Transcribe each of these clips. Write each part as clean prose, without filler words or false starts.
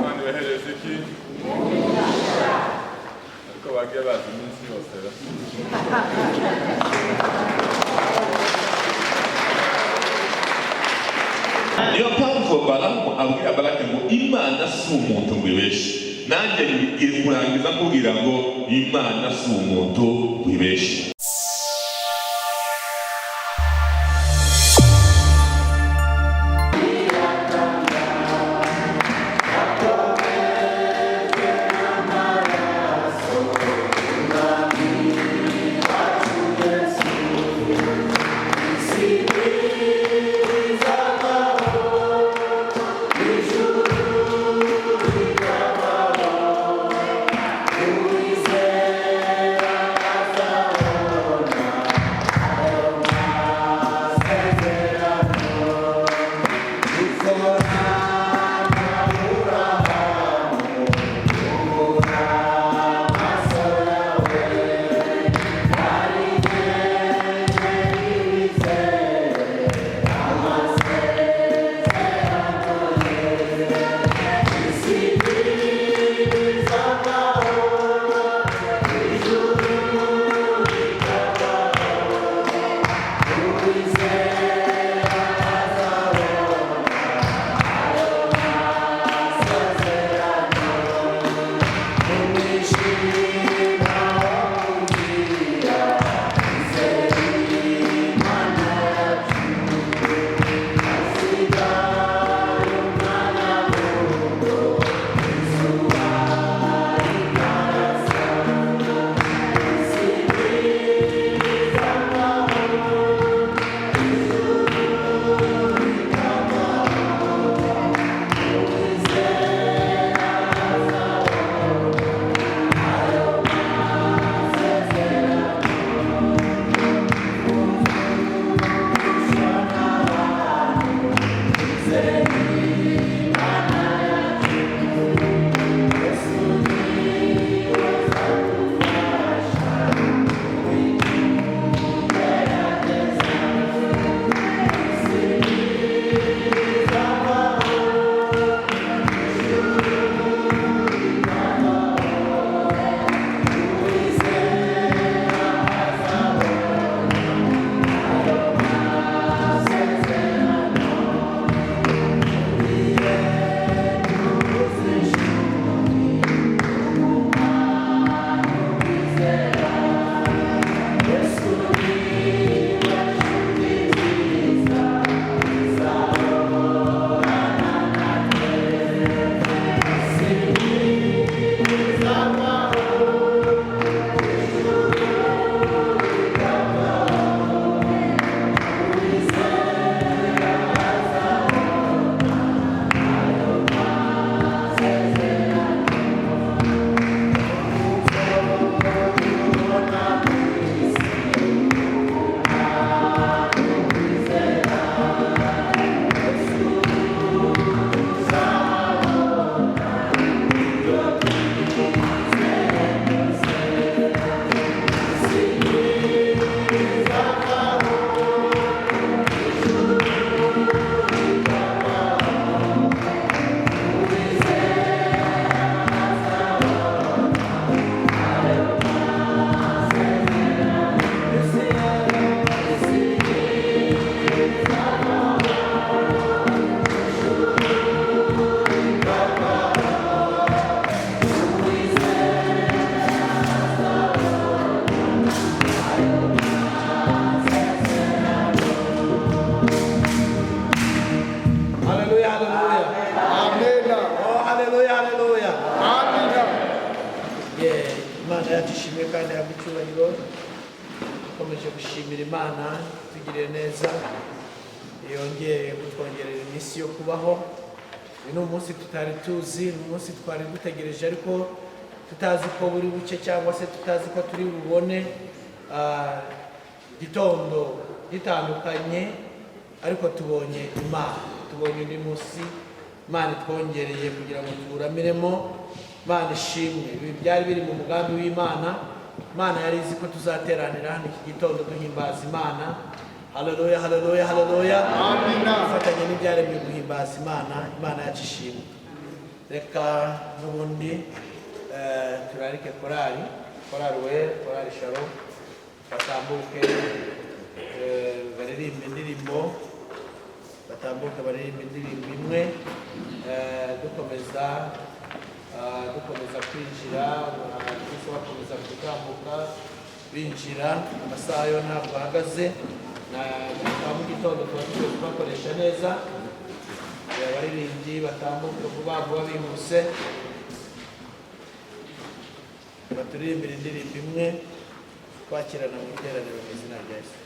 Mani bahereze iki ariko bagiye bazi iminsi yose niyo mpamvu Balamu abwira Balaki ngo Imana si umuntu ngo ibeshe. Nanjye ngiye kurangiza kubwira ngo Imana si umuntu ngo ibeshe. Komeje gushimira Imana tugirire neza yongeye kutwongerera iminsi yo kubaho. Uyu munsi tutari tuzi, umunsi twari dutegereje ariko tutazi ko buri buce cyangwa se tutazi ko turi bubone gitondo gitandukanye, ariko tubonye Imana, tubonye undi munsi Imana twongereye kugira ngo turamiremo. Imana ishimwe, ibi byari biri mu mugambi w'Imana. Imana yari izi ko tuzateranira hano iki gitondo duhimbaza Imana. Haleluya, haleluya, haleluya. Amina. Fatanya n'ibyaremwe guhimbaza Imana. Imana yacu ishimwe. reka n'ubundi turarike korali we korali Shalom batambuke baririmba indirimbo imwe dukomeza kwinjira bakomeza gutambuka binjira. Amasaha yo ntabwo ahagaze, na mu gitondo tuba tugiye kubakoresha neza. Abaririmbyi batambuka vuba vuba bihuse baturirimbira indirimbo imwe twakirana mu iteraniro mu izina rya Yesu.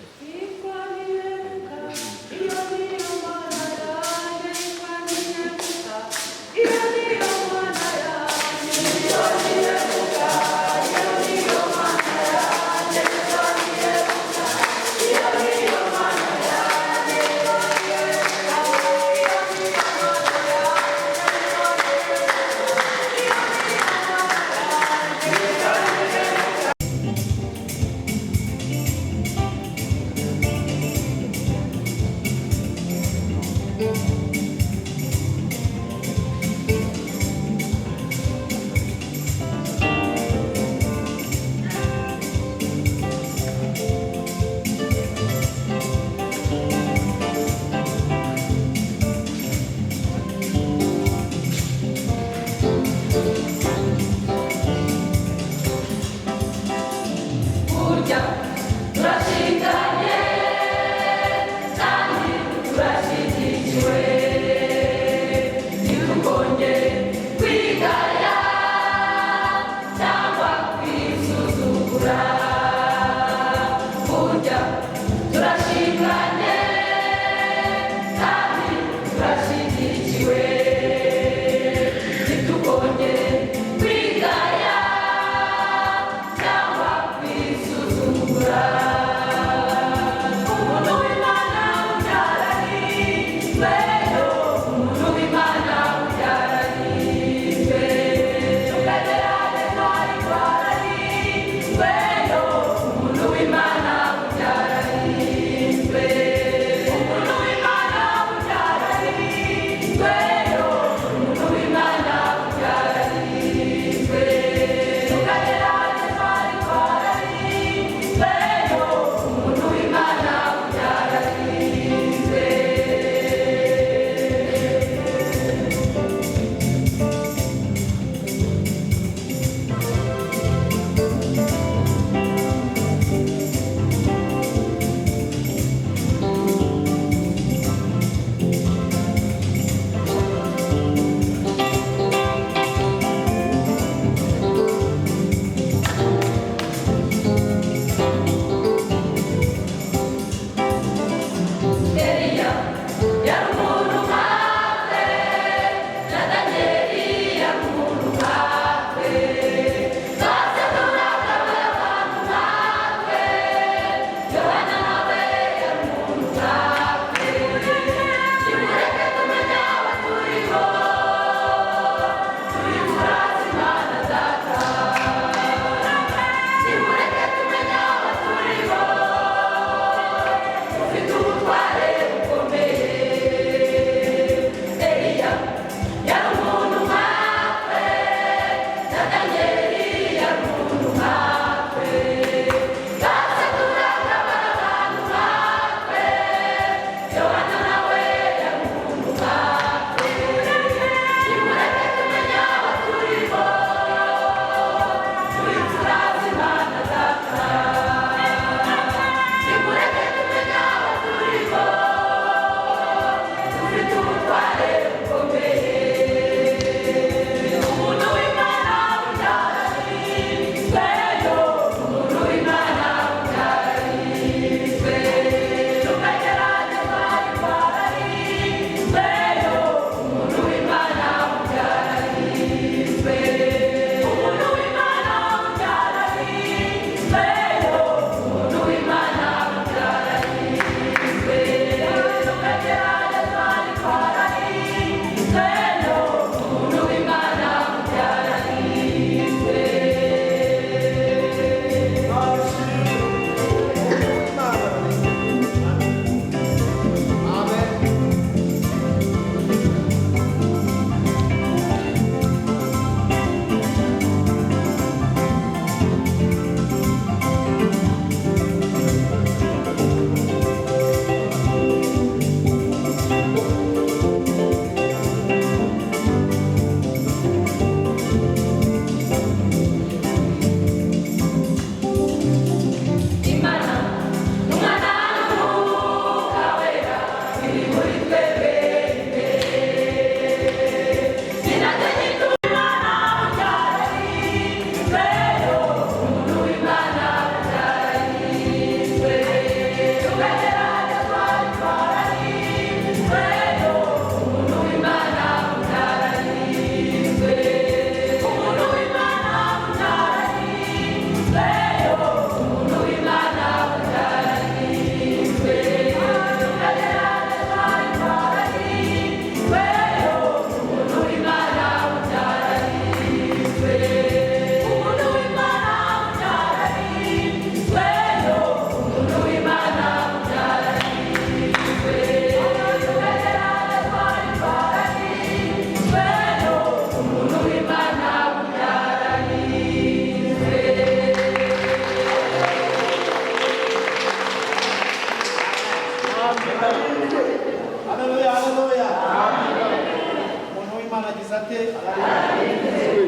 imana agize ate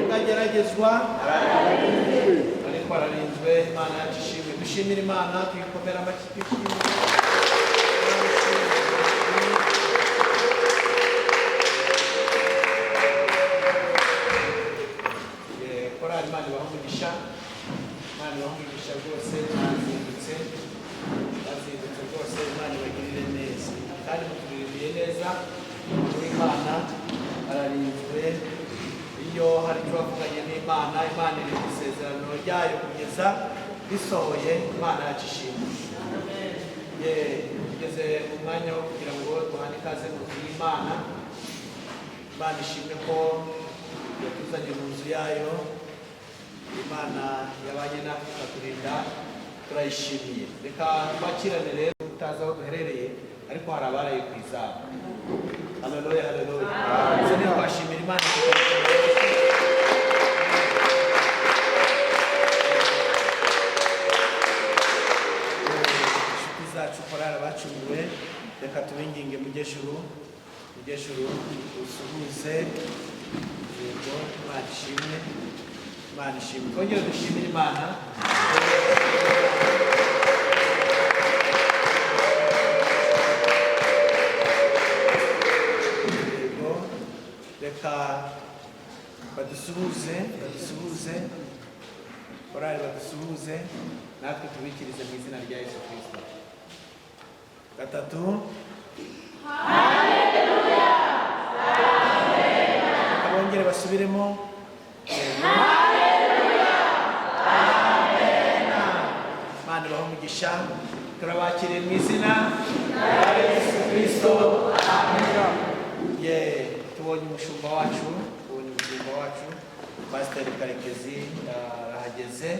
ukageragezwa ariko ararinzwe imana yacu ishimwe dushimira imana tuyikomera amashyi korali imana ibaha umugisha rwose bazindutse rwose imana ibagirire neza kandi muturirimbire neza muri imana ararinzwe iyo hari icyo bavuganye n'imana iri mu isezerano ryayo kugeza risohoye imana yacu ishimwe tugeze mu mwanya wo kugira ngo duhane ikaze mu nzu y'imana imana ishimwe ko yatuzanye mu nzu yayo imana yabanye natwe ikaturinda turayishimiye reka twakirane rero utazi aho duherereye ariko hari abaraye ku izamu haleluya haleluya ndetse niyo twashimira imana inshuti zacu korali abacunguwe reka tubinginge mujyejuru usuhuze yego imana ishimwe twongere dushimire imana yego reka badusuhuze korali badusuhuze natwe tubikirize mu izina rya Yesu Kristo. Gatatu haleluya abongere basubiremo baha umugisha turabakiriye mu izina rya Yesu Kristo amen. Tubonye umushumba wacu Pastor Karekezi arahageze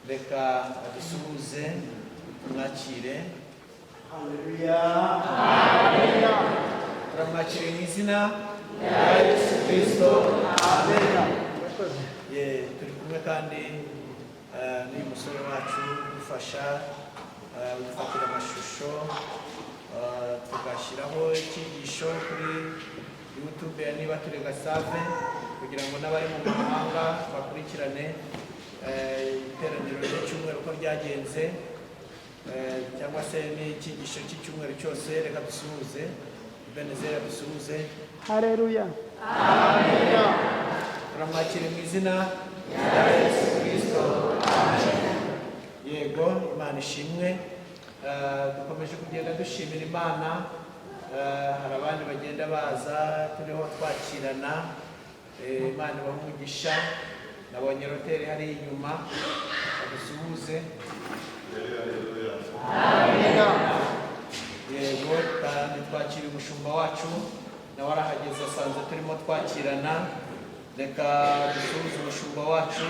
reka adusuhuze tumwakire haleluya turamwakiriye mu izina rya Yesu Kristo amen. Turi kumwe kandi n'uyu musore wacu udufasha gufatira amashusho tugashyiraho icyigisho kuri YouTube ya Niba Turega Save kugira ngo n'abari mu mahanga bakurikirane iteraniro ry'icyumweru uko ryagenze cyangwa se n'icyigisho cy'icyumweru cyose. Reka dusuhuze Benezera dusuhuze haleluya amen. Turamwakira mu izina rya Yesu Kristo amen. Yego imana ishimwe. Dukomeje kugenda dushimira imana. Hari abandi bagenda baza turiho twakirana imana ibaha umugisha. Nabonye roteri hari inyuma adusuhuze yego kandi twakira umushumba wacu nawe arahageze asanze turimo twakirana. Reka dusuhuze umushumba wacu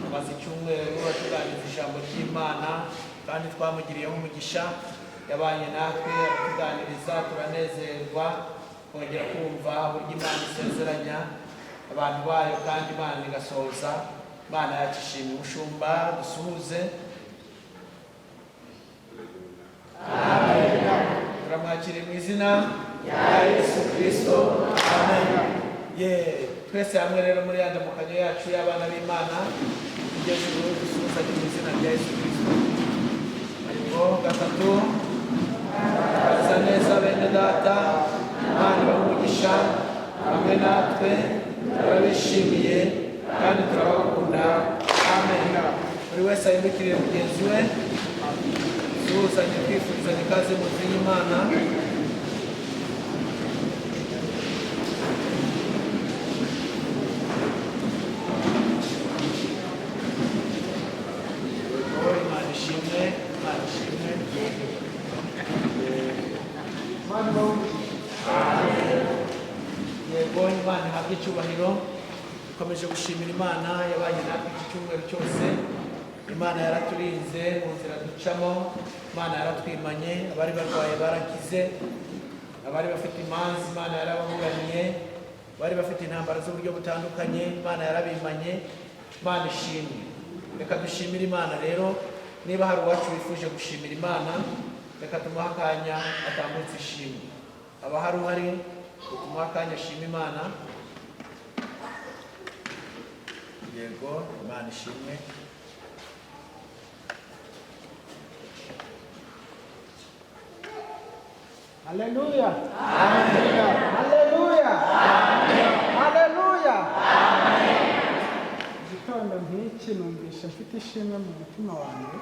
amaze icyumweru atuganiriza ijambo ry'imana kandi twamugiriyeho umugisha. Yabanye natwe aratuganiriza turanezerwa kongera kumva uburyo imana isezeranya abantu bayo kandi imana igasohoza. Imana yacu ishimwe. Umushumba dusuhuze amen. Turamwakiriye mu izina rya Yesu Kristo amen. Twese hamwe rero muri ya ndamukanyo yacu y'abana b'Imana tugeze ubu dusuhuzanye mu izina rya Yesu Kristo. Ariko gatatu basa neza bene data Imana ibaha umugisha hamwe natwe turabishimiye kandi turabakunda amen. Buri wese ahindukiriye mugenzi we dusuhuzanye twifurizanya ikaze mu nzu y'Imana. Yego imana ihabwe icyubahiro. Dukomeje gushimira imana yabanye natwe iki cyumweru cyose. Imana yaraturinze mu nzira ducamo, imana yaratwimanye. Abari barwaye barakize, abari bafite imanza imana yarababuraniye, bari bafite intambara z'uburyo butandukanye imana yarabimanye. Imana ishimwe. Reka dushimire imana rero. Niba hari uwacu wifuje gushimira imana reka tumuhe akanya atambutse ishimwe. Aba hari uhari tumuhe akanya ashima imana Imana ishimwe. Haleluya. Haleluya. Haleluya. Igitondo nk'iki numvishe mfite ishimwe mu mutima wanjye.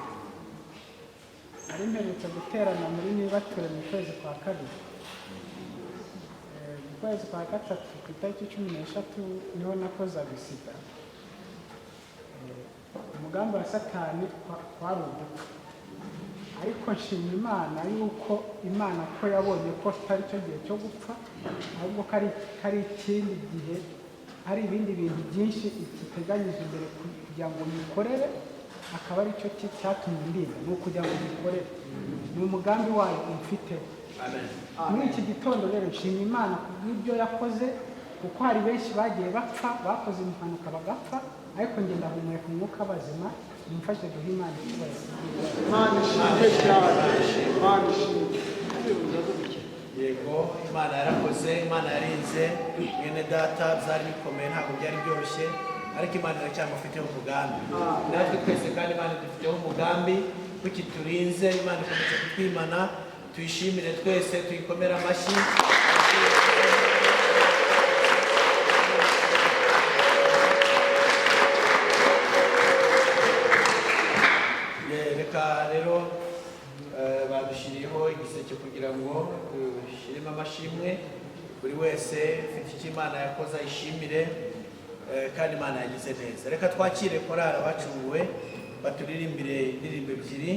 Nari mperutse guterana muri Nibature mu kwezi kwa kabiri. Mu kwezi kwa gatatu ku itariki 13 niho nakoze agisida. Umugambi wa Satani kwari ugupfa. Ariko nshimira Imana yuko Imana ko yabonye ko atari cyo gihe cyo gupfa, ahubwo kari ikindi gihe, hari ibindi bintu byinshi iteganyije imbere kugira ngo nikorere, akaba ari cyo cyatumye ndinda, ni ukugira ngo nikorere. Ni umugambi wayo umfiteho. Muri iki gitondo rero nshimira Imana kubw'ibyo yakoze, kuko hari benshi bagiye bapfa, bakoze impanuka bagapfa, ariko njye ndahumeka umwuka bazima. Mumfashe duhe Imana icyubahiro. Imana ishimwe cyane. Imana ishimwe. Yego, Imana yarakoze, Imana yarinze mwene data, byari bikomeye, ntabwo byari byoroshye, ariko Imana iracyamufiteho umugambi. Natwe twese kandi Imana idufiteho umugambi, kuki turinze, Imana ikomeje kutwimana, tuyishimire twese, tuyikomere amashyi. Reka rero badushyiriyeho igiseke kugira ngo dushyiremo amashimwe, buri wese ufite icyo Imana yakoze ayishimire, kandi Imana yagize neza. Reka twakire korali abacunguwe baturirimbire indirimbo ebyiri,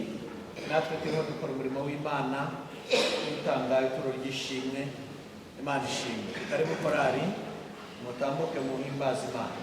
natwe turiho dukora umurimo w'Imana dutanga ituro ry'ishimwe. Imana ishimwe. Karibu korali, mutambuke muhimbaze Imana.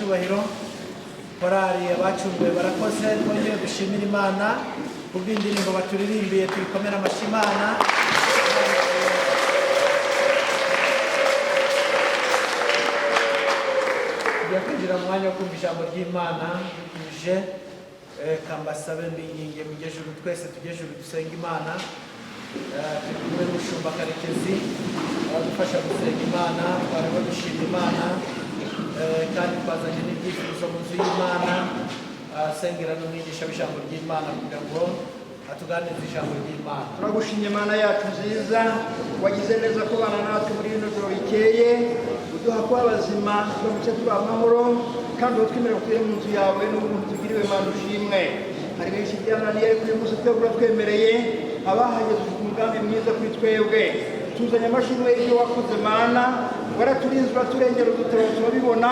icyubahiro. Korali abacunguwe barakoze, twongere dushimira Imana kubw'indirimbo baturirimbiye, tuyikomera amashyi Imana. Tugiye kwinjira mu mwanya wo kumva ijambo ry'Imana dutuje. Kambasabe mbinginge mugejuru, twese tugejuru dusenga Imana. Turi kumwe n'umushumba Karekezi adufasha gusenga Imana, twarimo dushima Imana, kandi twazanye n'ibyifuzo mu nzu y'Imana, asengera n'umwigisha w'ijambo ry'Imana kugira ngo atuganirize ijambo ry'Imana. Turagushimye Mana yacu nziza, wagize neza kubana natwe muri rino joro rikeye, uduha kuba abazima, turamutse turi amahoro, kandi utwemerera kugira mu nzu yawe n'ubuntu tugiriwe Mana ushimwe. Hari benshi byananiye ariko uyu munsi twebwe uratwemereye, abahageze ufite umugambi mwiza kuri twebwe. Tuzanye amashimwe y'ibyo wakoze Mana, waraturinze uraturengera, udutabo turabibona,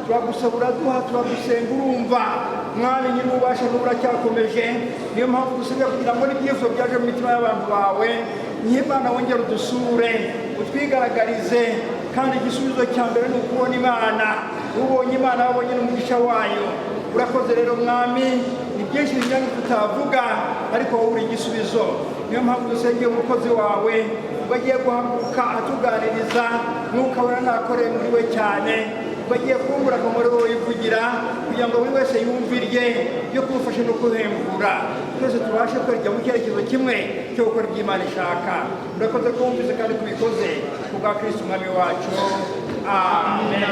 turagusaba uraduha, turagusenga urumva. Mwami nyir'ububasha n'ubu uracyakomeje, niyo mpamvu dusigaye kugira ngo n'ibyifuzo byaje mu mitima y'abantu bawe, Imana wongere udusure, utwigaragarize, kandi igisubizo cya mbere ni ukubona Imana. Ubonye Imana wabonye n'umugisha wayo. Urakoze rero Mwami, ni byinshi bijyanye tutavuga, ariko wowe uri igisubizo. Niyo mpamvu dusengeye umukozi wawe, bagiye guhaguruka atuganiriza, n'ukabona nakoreye muri we cyane, bagiye kumbura akamaro wowe yivugira, kugira ngo buri wese yumve irye yo kumufasha no kuhembura. Twese tubashe kwereka mu cyerekezo kimwe cyo gukora ibyo Imana ishaka. Urakoze ko wumvise kandi kubikoze kubwa Kristo Umwami wacu. Amen.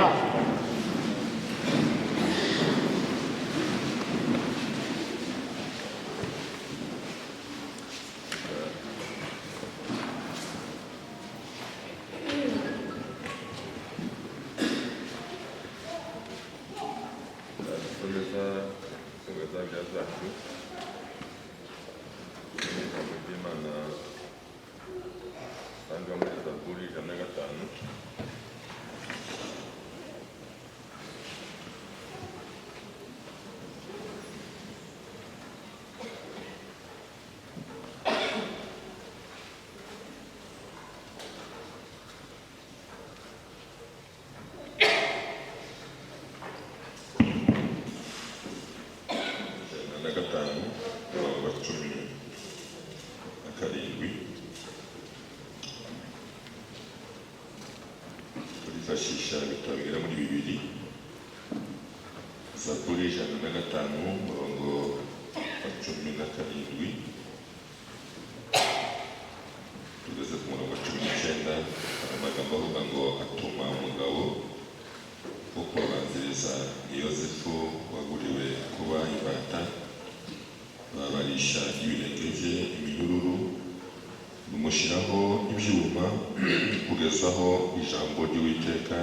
Turifashisha ibitabo bigera muri bibiri. Zaburi 105 umurongo wa 17, tugeze ku murongo wa 19, amagambo avuga ngo atuma umugabo wo kubanziriza Yosefu waguriwe kuba imbata, babarisha ibirenge bye iminyururu, bamushyiraho ibyuma kugeza aho ijambo ry'Uwiteka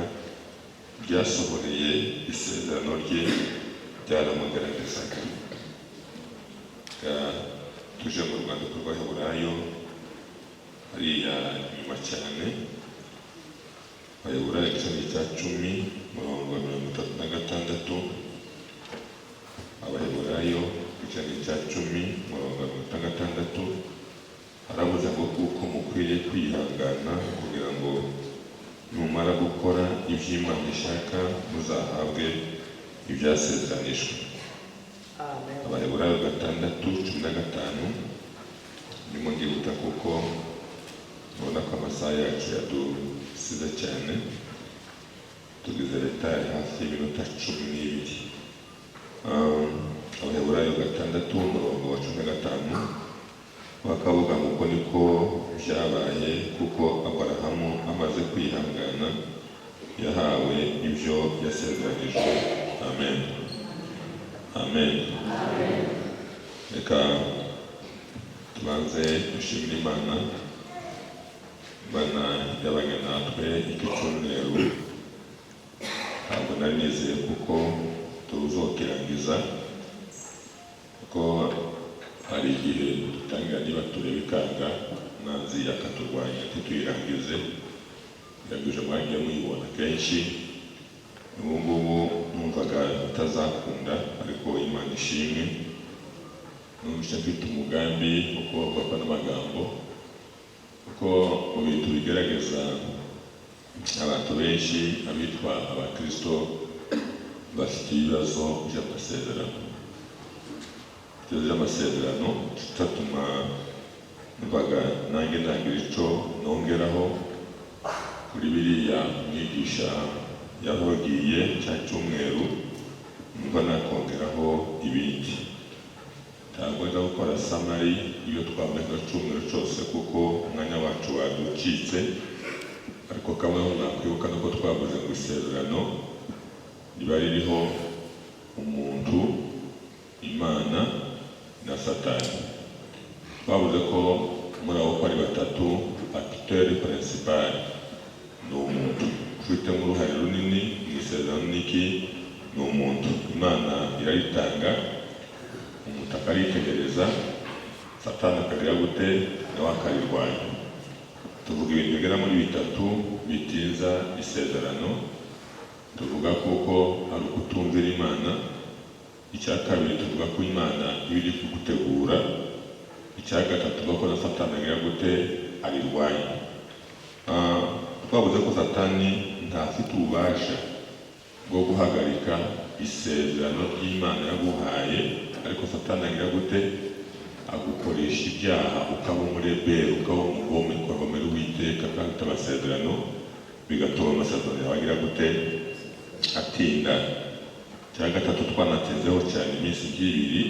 ryasohoreye isezerano rye ryaramugaragazaga. Tuje mu rwandiko rw'Abaheburayo hariya inyuma cyane, Abaheburayo igice cya 10 umurongo wa 36, Abaheburayo igice cya 10 umurongo wa 66, haravuze ngo kuko mukwiriye kwihangana kugira ngo numara gukora ibyo Imana ishaka muzahabwe ibyasezeranijwe. Abaheburayo 6:15. Ndimo ndibuka kuko ubona ko amasaha yacu yadusize cyane, tugize retari hafi y'iminota 12. Abaheburayo 6 umurongo wa 15 bakavuga ngo uko niko byabaye, kuko Aburahamu amaze kwihangana yahawe ibyo yasezeranijwe. Amen. Amen. Reka tubanze dushimire Imana. Imana yabanye natwe iki cyumweru, ntabwo nari nizeye kuko tuzokirangiza, kuko hari igihe dutangira niba tureba ikanga umwanzi akaturwanya ntituyirangize. Irangije mwagiye muyibona kenshi, n'ubu ngubu numvaga bitazakunda, ariko Imana ishimwe numvise mfite umugambi wo kubakwa n'amagambo, kuko mu bintu bigaragaza abantu benshi abitwa abakristo bafite ibibazo by'amasezerano. Ikibazo cy'amasezerano kitatuma mbaga nanjye ntagira icyo nongeraho kuri biriya mwigisha yavugiye cya cyumweru, mba nakongeraho ibindi. Ntabwo nza gukora samari iyo twamaze cyumweru cyose kuko umwanya wacu waducitse, ariko kamwe ho nakwibuka nuko twavuze ngo isezerano riba ririho umuntu, Imana na Satani. Twavuze ko muri abo ari batatu acteur principal ni umuntu ufite uruhare runini mu isezerano. Niki ni umuntu. Imana iraritanga, umuntu akaritegereza, Satani akagira gute nawe akarirwanya. Tuvuga ibintu bigera muri bitatu bitinza isezerano. Tuvuga kuko ari ukutumvira Imana. Icya kabiri tuvuga ko Imana iba iri kugutegura. Icya gatatu tuvuga ko na Satani agira gute arirwanya. Twavuze ko Satani ntafite ububasha bwo guhagarika isezerano ry'Imana yaguhaye, ariko Satani agira gute agukoresha ibyaha, ukaba umurebera, ukaba umugome, ukagomera Uwiteka kandi amasezerano, bigatuma amasezerano yawe agira gute atinda. Icya gatatu twanatinzeho cyane iminsi nk'ibiri,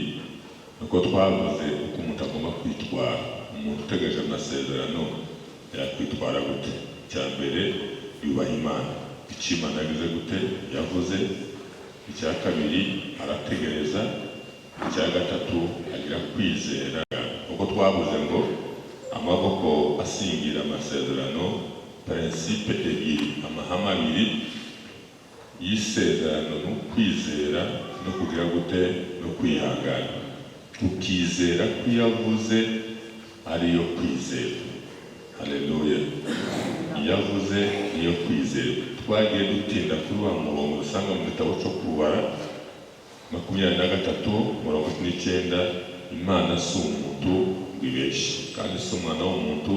nuko twavuze uko umuntu agomba kwitwara. Umuntu utegereje amasezerano yakwitwara gute? Icya mbere yubaha Imana, icyo Imana yagize gute yavuze. Icya kabiri arategereza. Icya gatatu agira kwizera, kuko twavuze ngo amaboko asingira amasezerano, principe ebyiri, amahame abiri y'isezerano no kwizera no kugira gute no kwihangana. Ukizera ko yavuze ariyo kwizera. Haleluya. Yavuze niyo kwizera. Twagiye dutinda kuri wa murongo usanga mu gitabo cyo kubara 23:19, Imana si umuntu ngo ibeshye, kandi si umwana w'umuntu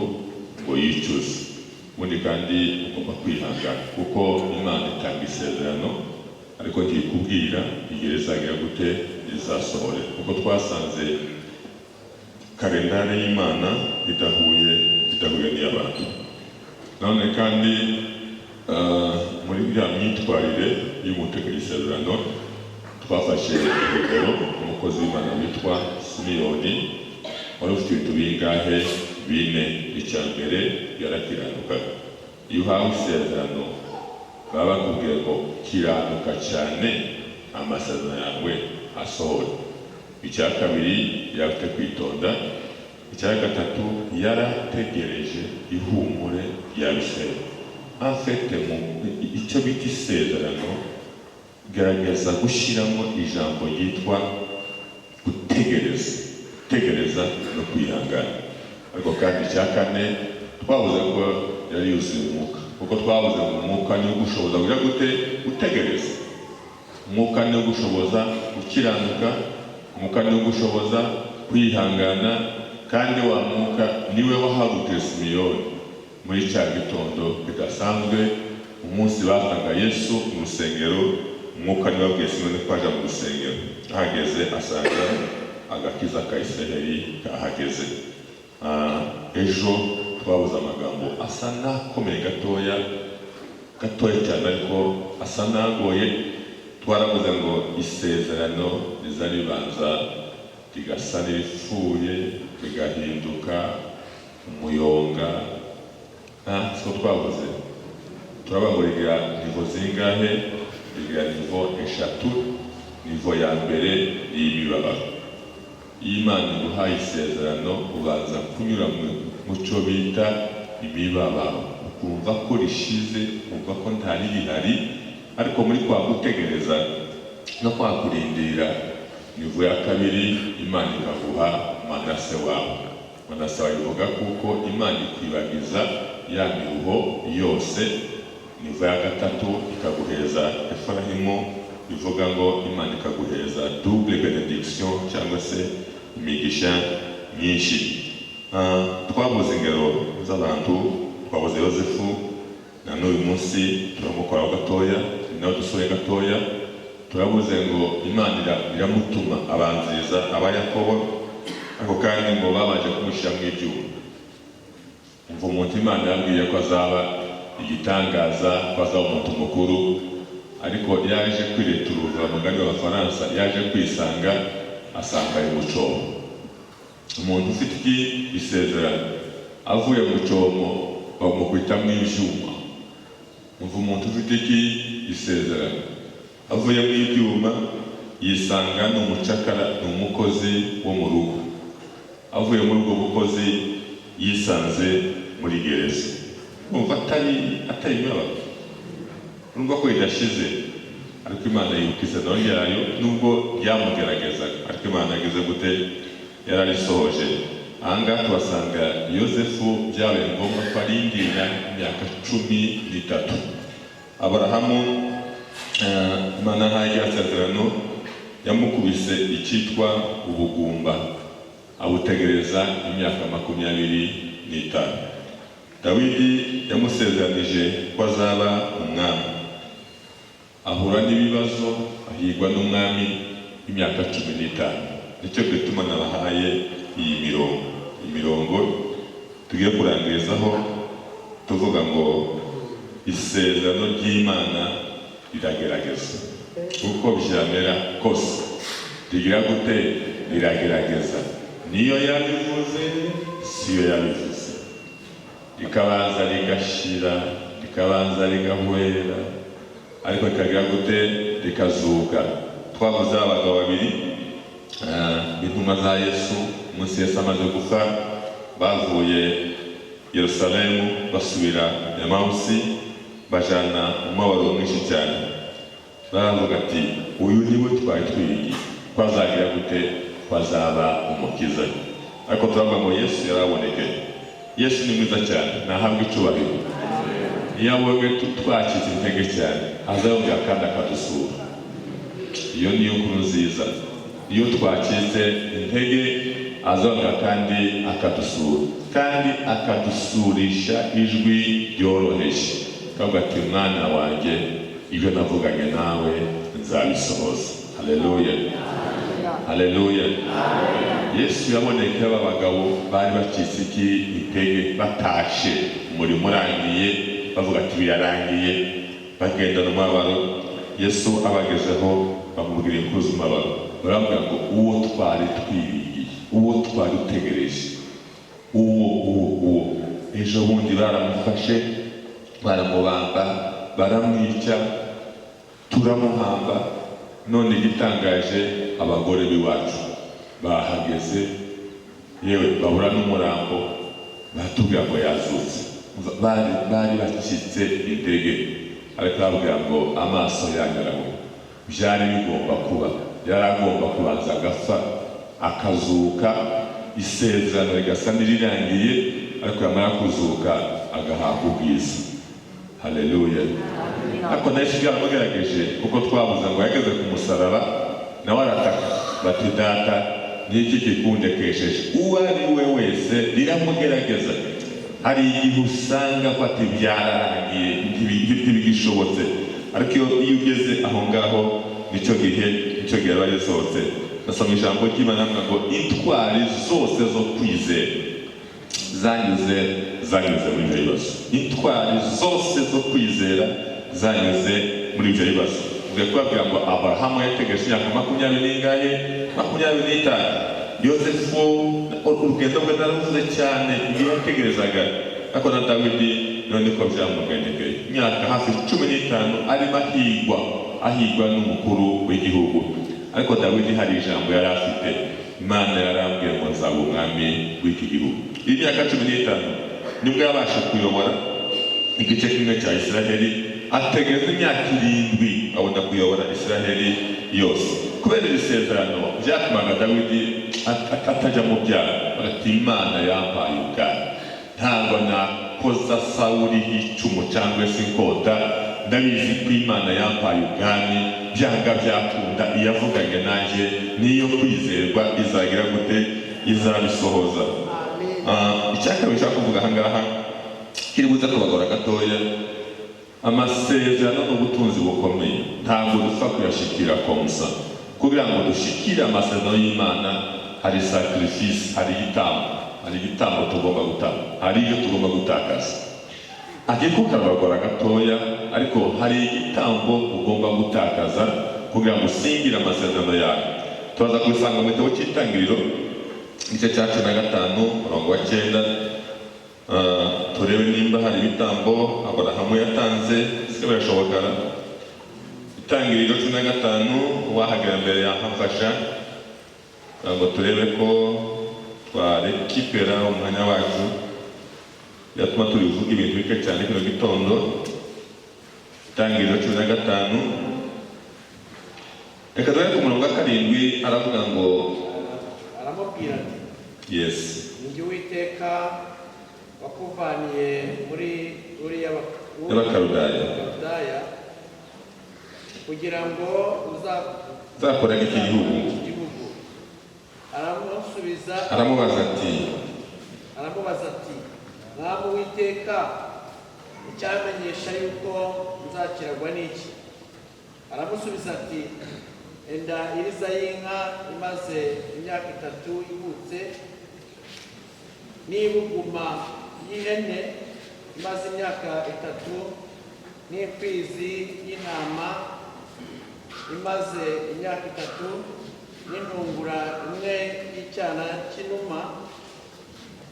ngo yicuze. Ubundi kandi ugomba kwihangana, kuko Imana itanga isezerano ariko ntikubwira igihe rizagira gute rizasohore, kuko twasanze kalendari y'Imana idahuye n'iy'abantu. None kandi muri bya myitwarire y'umutegeka isezerano twafashe urugero umukozi w'Imana witwa Simiyoni, wari ufite ibintu bingahe? 4. Icya mbere yarakiranukaga. Iyo uhawe isezerano baba bakubwiye ngo kiranuka cyane amasezerano yawe asohora. Icya kabiri yafite kwitonda. Icya gatatu yarategereje ihumure ryabisera. Afite mu icyo bita isezerano, gerageza gushyiramo ijambo yitwa gutegereza no kwihangana. Ariko kandi icya kane twavuze ko yari yuzuye umwuka, kuko twavuze ngo umwuka niwo gushoboza kugira gute gutegereza. Umwuka niwo gushoboza gukiranuka, umwuka niwo gushoboza kwihangana, kandi wa mwuka niwe wahagurukiye Simiyoni muri cya gitondo bidasanzwe, umunsi batanga Yesu mu rusengero. Umwuka niwe wabwiye Simiyoni ko aja mu rusengero. Ahageze asanga agakiza ka Isiraheli kahageze. Ejo twabuze amagambo asa n'akomeye gatoya cyane, ariko asa n'agoye. Twaravuze ngo isezerano riza ribanza rigasa n'iripfuye rigahinduka umuyonga. So twavuze turavuga ngo rigira nivo zingahe? Rigira nivo 3. Nivo ya mbere y'imibabaro. Iyo Imana iguhaye isezerano ubanza kunyura mu cyo bita imibabaro, ukumva ko rishize, ukumva ko ntari rihari, ariko muri kwa gutegereza no kwa kurindira nivo ya kabiri Imana ikaguha Manase wawe. Manase wawe ivuga kuko Imana ikwibagiza ya miruho yose. Nivo ya gatatu ikaguheza Efurahimu, bivuga ngo Imana ikaguheza double benediction cyangwa se imigisha myinshi. Twabuze ingero z'abantu, twabuze Yosefu, na n'uyu munsi turamukoraho gatoya, nawe dusohoye gatoya. turabuze ngo Imana iramutuma abanziriza abayakobo, ariko kandi ngo babanje kumushyira mu ibyuma. Umva umuntu Imana yabwiye ko azaba igitangaza, ko azaba umuntu mukuru, ariko yaje kwireturuva mugani w'Abafaransa, yaje kwisanga asangaye mu cobo. Umuntu ufite isezerano avuye mu cobo bamukubita mu ivyuma. Umva umuntu ufite isezerano avuye mu ibyuma yisanga n'umucakara, n'umukozi wo mu rugo. Avuye muri ubwo bukozi yisanze muri gereza. Umva atari imibabaro, nubwo ko idashize, ariko Imana yibuka isezerano ryayo nubwo ryamugeragezaga, ariko Imana yageze gute yararisohoje. Ahangaha tuhasanga Yosefu byabaye ngombwa ko arindira imyaka 13. Aburahamu Imana ntagira isezerano, yamukubise icyitwa ubugumba, abutegereza imyaka 25. Dawidi yamusezeranije ko azaba umwami, ahura n'ibibazo, ahigwa n'umwami imyaka 15. Nicyo gituma nabahaye iyi mirongo tugiye kurangirizaho tuvuga ngo isezerano ry'Imana riragerageza. Uko byamera kose rigira gute riragerageza. Niyo yabivuze siyo yabivuze, rikabanza rigashira, rikabanza rigahwera, ariko rikagira gute rikazuka. Twavuze abagabo babiri intumwa za Yesu, umunsi Yesu amaze gupfa, bavuye Yerusalemu basubira Emausi, bajana umubabaro mwinshi cyane. Baravuga ati uyu niwe twari twiringiye ko azagira gute, ko azaba umukiza. Ariko turavuga ngo Yesu yarabonekeye. Yesu ni mwiza cyane, nahabwa icyubahiro. Iyo abonye twakize intege cyane, azayongera kandi akadusura. Iyo niyo nkuru nziza. Iyo twakize intege azongera kandi akadusura, kandi akadusurisha ijwi ryoroheje, kavuga ati mwana wanjye ibyo navuganye nawe nzabisohoza. Haleluya, haleluya. Yesu yabonekeye abagabo bari bacitse intege, batashe umurimo urangiye, bavuga ati birarangiye, bagendana umubabaro. Yesu abagezeho bamubwira inkuru z'umubabaro, baravuga ngo uwo twari twiringiye, uwo twari utegereje, uwo ejo bundi baramufashe, baramubamba, baramwica, turamuhamba, none igitangaje abagore b'iwacu bahageze, yewe babura n'umurambo, batubwira ngo yazutse. Bari bacitse intege, ariko babwira ngo amaso yanyarawe. Byari bigomba kuba, yaragomba kubanza agapfa akazuka, isezerano rigasa n'irirangiye, ariko yamara kuzuka agahabwa ubwiza. Haleluya. Ariko na Yesu yaramugerageje, kuko twabuze ngo yageze ku musaraba, nawe arataka bati data n'iki kikundekesheje. Uwo ari we wese riramugerageza. Hari igihe usanga ko ati byararangiye ntibigishobotse, ariko iyo ugeze aho ngaho nicyo gihe aba yasohotse. Nasoma ijambo ry'Imana ngo intwari zose zo kwizera zanyuze muri ibyo bibazo. Intwari zose zo kwizera zanyuze muri ibyo bibazo. Ugiye kubabwira ngo Aburahamu yategereje imyaka 25. Yosefu urugendo rwe naravuze cyane igihe yategerezaga, ariko na Dawidi none ko byamugendekeye imyaka hafi 15 arimo ahigwa n'umukuru w'igihugu. Ariko Dawidi hari ijambo yari afite, Imana yarambwiye ngo nzaba umwami w'iki gihugu. Iyi myaka 15 nibwo yabasha kuyobora igice kimwe cya Isiraheli, ategereza imyaka 7 abona kuyobora Isiraheli yose. Kubera isezerano byatumaga Dawidi atajya mu byaha, ati Imana yampaye ubwami, ntabwo nakoza Sawuli icumu cyangwa se inkota, ndabizi ko Imana yampaye ubwami, byanga byakunda iyavuganye nanjye niyo kwizerwa, izagira gute izabisohoza. Icyaka bishaka kuvuga ahangaha kiri buze kubagora gatoya. amasezerano n'ubutunzi bukomeye ntabwo dupfa kuyashikira komsa. Kugira ngo dushikire amasezerano y'Imana hari sacrifice, hari igitambo tugomba gutanga, hari ibyo tugomba gutakaza. Ariko karabagora gatoya, ariko hari igitambo ugomba gutakaza kugira ngo usingire amasezerano yawe. Tubaza kubisanga mu gitabo cy'Itangiriro igice cya 15 umurongo wa 9. Turebe nimba hari ibitambo Aburahamu yatanze, sike birashoboka. Itangiriro 15 wahagera mbere yahamfasha ngo turebe ko twarekipera umwanya wacu yatuma turi kuvuga ibintu bike cyane kino gitondo. Itangiriro 15 reka dore ku murongo wa 7 aravuga ngo aramubwira ati yes, njye Uwiteka wakuvaniye muri uriya y'Abakaludaya kugira ngo uzakora iki gihugu. Aramubaza ati mwami Uwiteka, icyamenyesha yuko nzakiragwa n'iki? Aramusubiza ati enda iriza y'inka imaze imyaka 3 ivutse, n'ibuguma y'ihene imaze imyaka 3, n'imfizi y'intama imaze imyaka 3, n'intungura imwe y'icyana cy'inuma.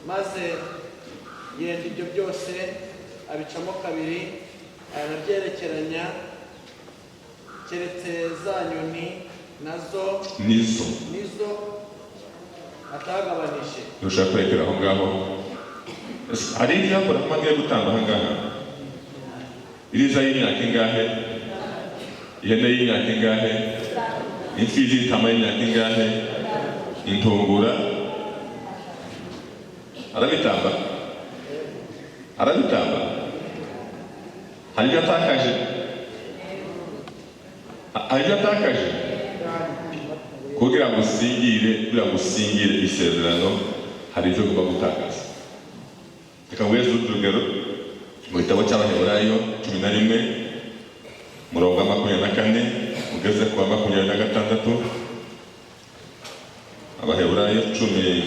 Maze yenda ibyo byose abicamo kabiri, arabyerekeranya, keretse za nyoni nazo nizo atagabanije. Dushaka kurekera aho ngaho. Hari ibyakora amagiye gutanga aha ngaha. Iriza y'imyaka ingahe? Ihene y'imyaka ingahe? Imfizi y'intama y'imyaka ingahe? Intungura arabitamba. Hari ibyo atakaje kugira ngo usingire isezerano. Hari ibyo ugomba gutakaza. Reka wese urugero mu gitabo cy'Abaheburayo 11 murongo wa 24 ugeze ku wa 26. Abaheburayo 11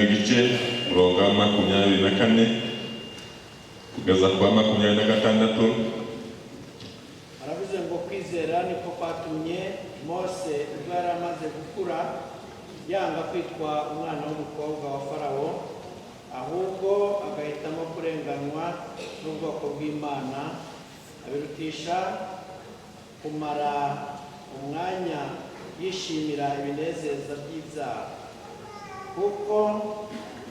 igice murongo wa 24 kugeza ku wa 26. Aravuze ngo kwizera niko kwatumye Mose ubwo yari amaze gukura yanga kwitwa umwana w'umukobwa wa Farawo, ahubwo agahitamo kurenganywa n'ubwoko bw'Imana, abirutisha kumara umwanya yishimira ibinezeza by'ibyaha, kuko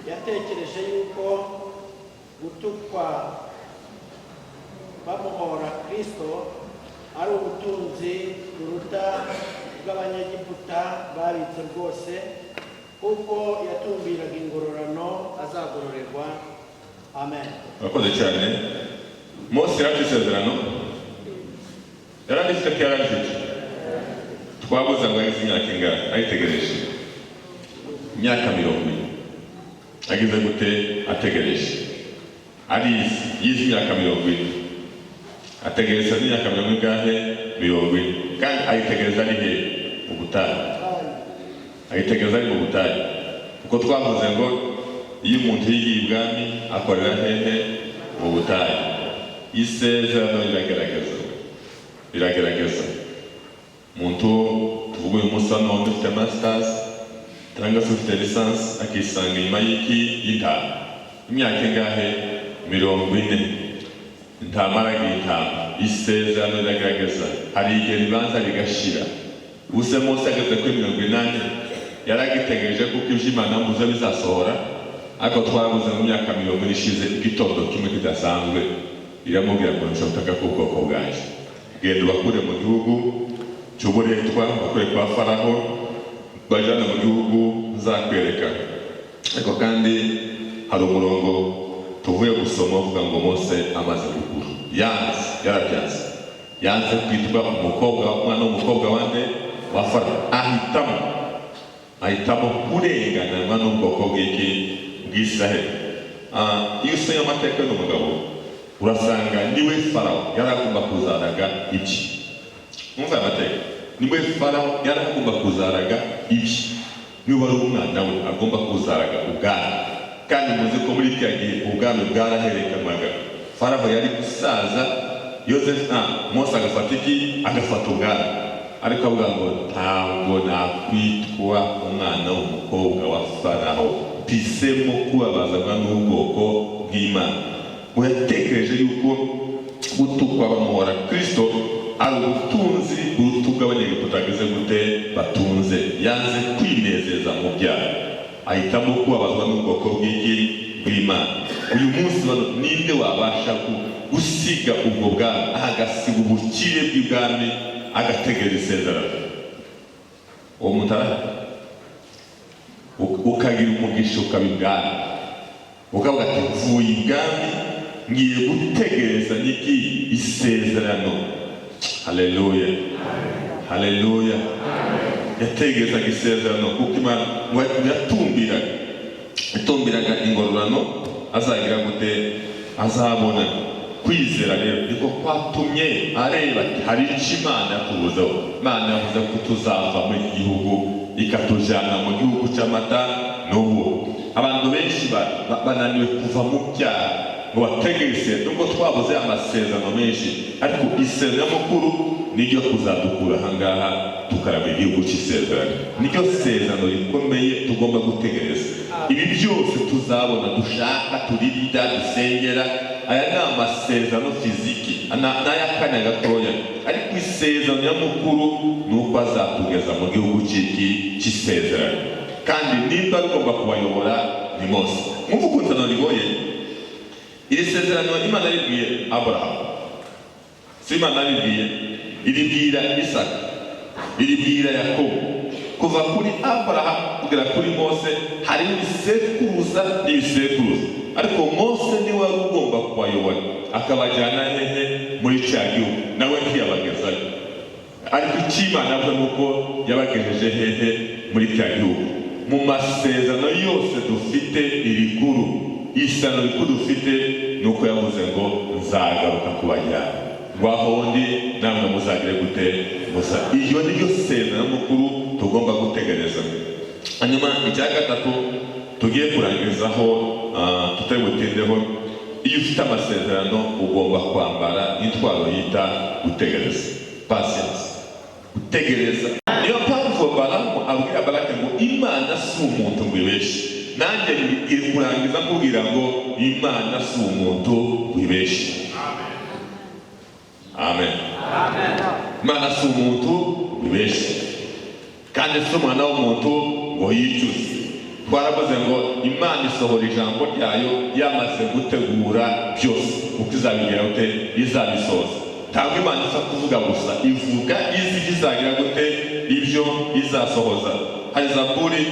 yatekereje yuko gutukwa bamuhora Kristo ari ubutunzi buruta bw'Abanyegiputa babitse rwose, kuko yatumbiraga ingororano azagororerwa. Amen. Urakoze cyane. Mose yarafite isezerano, yarafite twabuze ngo agize imyaka ingahe? Ayitegereje imyaka 40. Agize gute? Ategereje. Yize imyaka 40. Ategereza imyaka 40 kandi ayitegereza ari he? Mu butayu. Ayitegereza ari mu butayu. Kuko twavuze ngo iyo umuntu yigiye ibwami akorera hehe? Mu butayu. Isezerano biragerageza. Umuntu tuvuga uyu musa none ufite masters cyangwa se ufite lisansi akisanga inyuma y'intama. Imyaka ingahe? 40. Ntamaraga intama. Isezerano riragerageza. Hari igihe ribanza rigashira. Use Mose ageze kuri 80 yaragitegereje kuko ibyo Imana yamuze bizasohora, ariko twabuze mu myaka 40 ishize igitondo kimwe kidasanzwe iramubwira ngo nshaka kubwoko bwanjye, genda bakure mu gihugu cy'uburetwa, bakure kwa Faraho, bajyana mu gihugu nzakwereka. Ariko kandi hari umurongo tuvuye gusoma uvuga ngo Mose amaze gukura yanze kwitwa umwana w'umukobwa wande wa Faraho, ahitamo kurenganwa n'ubwoko bw'Isiraheli. Iyo usomye amateka y'umugabo urasanga niwe Farawo yaragomba kuzaraga ibye. Mwumva amateka, niwe Farawo yaragomba kuzaraga ibye. Niwe wari umwana we agomba kuzaraga ubwami. Kandi muzi ko muri cya gihe ubwami bwaraherekanwaga. Farawo yari gusaza, Mose agafata iki? Agafata ubwami. Ariko avuga ngo ntabwo nakwitwa umwana w'umukobwa wa Farawo, mpisemo kubabazwa n'ubwoko bw'Imana. Ngo yatekereje yuko gutukwa bamuhora Kristo ari ubutunzi buruta bw'Abanyegiputa ageze gute batunze. Yanze kwinezeza mu byaha, ahitamo kubabazwa n'ubwoko bw'Imana. Uyu munsi ninde wabasha gusiga ubwo bwami, agasiga ubukire bw'ibwami, agategereza isezerano? Uwo mutara ukagira umugisha ukaba ibwami, ukavuga ati mvuye ibwami ngiye gutegereza niki? Isezerano. Haleluya, haleluya. Yategerezaga isezerano kuko Imana yatumbiraga ingororano azagira gute? Azabona. Kwizera rero niko kwatumye areba ati hari icyo Imana yatubuzeho. Imana yavuze ko tuzava muri iki gihugu ikatujyana mu gihugu cy'amata n'ubuki. Abantu benshi bananiwe kuva mu byaha ngo bategereze, nubwo twabuze amasezerano menshi, ariko isezerano mukuru niryo kuzadukura ahangaha tukaraba igihugu cy'isezerano. Niryo sezerano rikomeye tugomba gutegereza. Ibi byose tuzabona, dushaka, turirida, dusengera, aya ni amasezerano fiziki, n'ay'akanya gatoya, ariko isezerano y'amukuru ni uko azatugeza mu gihugu cy'isezerano. Kandi nimba agomba kubayobora ni Mose. Mwumva ukuntu rigoye. Iri sezerano Imana ribwiye Aburahamu, si Imana ribwiye, iribwira Isaka, iribwira Yakobo. Kuva kuri Aburahamu kugera kuri Mose hari ibisekuruza n'ibisekuruza, ariko Mose niwe wari ugomba kubayobora, akabajyana hehe? Muri cya gihugu. Nawe ntiyabagezayo, ariko icyo Imana avuga ni uko yabagejeje hehe? Muri cya gihugu. Mu masezerano yose dufite irikuru, isano rikuru dufite ni uko yavuze ngo nzagaruka kubajyana, ngaho ndi namwe muzagire gute? Iyo niyo sezerano mukuru tugomba gutegereza. Hanyuma icya gatatu tugiye kurangirizaho, tutari butindeho, iyo ufite amasezerano ugomba kwambara intwaro yita gutegereza, patience, gutegereza. Niyo mpamvu Balamu abwira Balaki ngo Imana si umuntu ngo ibeshe. Nanjye ngiye kurangiza nkubwira ngo Imana si umuntu wibeshe. Amen. Imana si umuntu wibeshe, kandi si umwana w'umuntu ngo yicuze. Twaravuze ngo Imana isohora ijambo ryayo yamaze gutegura byose, uko izabigira gute? Izabisoza. Ntabwo Imana isa kuvuga gusa, ivuga izi izagira gute? Ibyo izasohoza. Hari Zaburi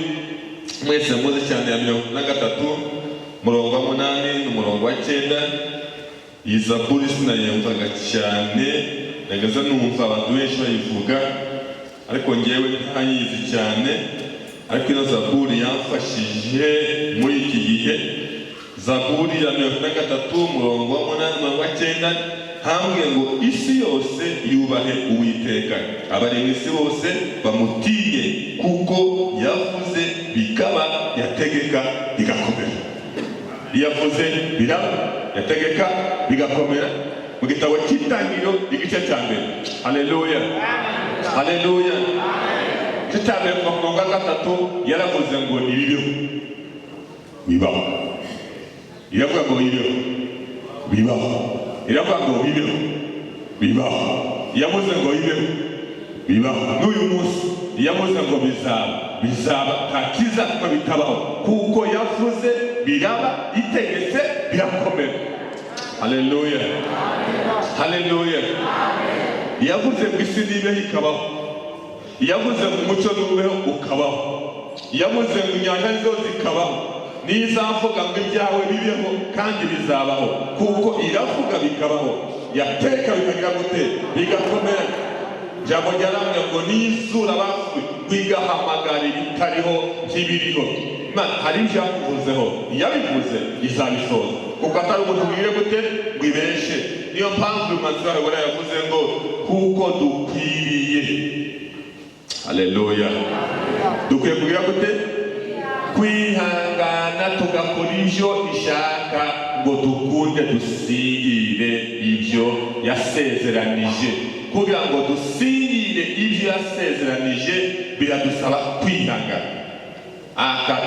mwese muzi cyane ya 53 murongo wa 8 n'umurongo wa 9. Iyi Zaburi sinayumvaga cyane, nagaza numva abantu benshi bayivuga, ariko ngewe ntayizi cyane. Ariko ino Zaburi yamfashije muri iki gihe. Zaburi ya 53 umurongo wa 8 n'umurongo wa 9 hambwe ngo isi yose yubahe Uwiteka, abaremye isi bose bamutinye, kuko yavuze bikaba, yategeka bigakomera. Yavuze biraba, yategeka bigakomera. Mu gitabo cy'Itangiriro igice cya mbere. Haleluya, haleluya. Kitambere ku murongo wa 3 yaravuze ngo nibibeho, bibaho. Iravuga ngo bibeho, bibaho. Iravuga ngo bibeho, bibaho. Yavuze ngo bibeho, bibaho. N'uyu munsi yavuze ngo bizaba, ntakiza ko bitabaho, kuko yavuze biraba, itegetse birakomera. Haleluya, haleluya. Yavuze ngo isi nibeho ikabaho, yavuze ngo umucyo n'ubeho ukabaho, yavuze ngo inyanja zo zikabaho. Nizavuga ngo ibyawe bibeho kandi bizabaho, kuko iravuga bikabaho, yateka bikagira gute? Bigakomera. Jambo ryaramye ngo n'izura bapfuye bigahamagara ibitariho nk'ibiriho. Imana hari ibyo yakuvuzeho, yabivuze izabisoza. kuko atari umuntu wire gute ngo ibeshe. Niyo mpamvu uyu mwanzuro arabona yavuze ngo kuko dukwiriye, haleluya, dukwiye kugira gute kwihangana tugakora ibyo ishaka ngo dukunde dusingire ibyo yasezeranije. Kugira ngo dusingire ibyo yasezeranije biradusaba kwihangana.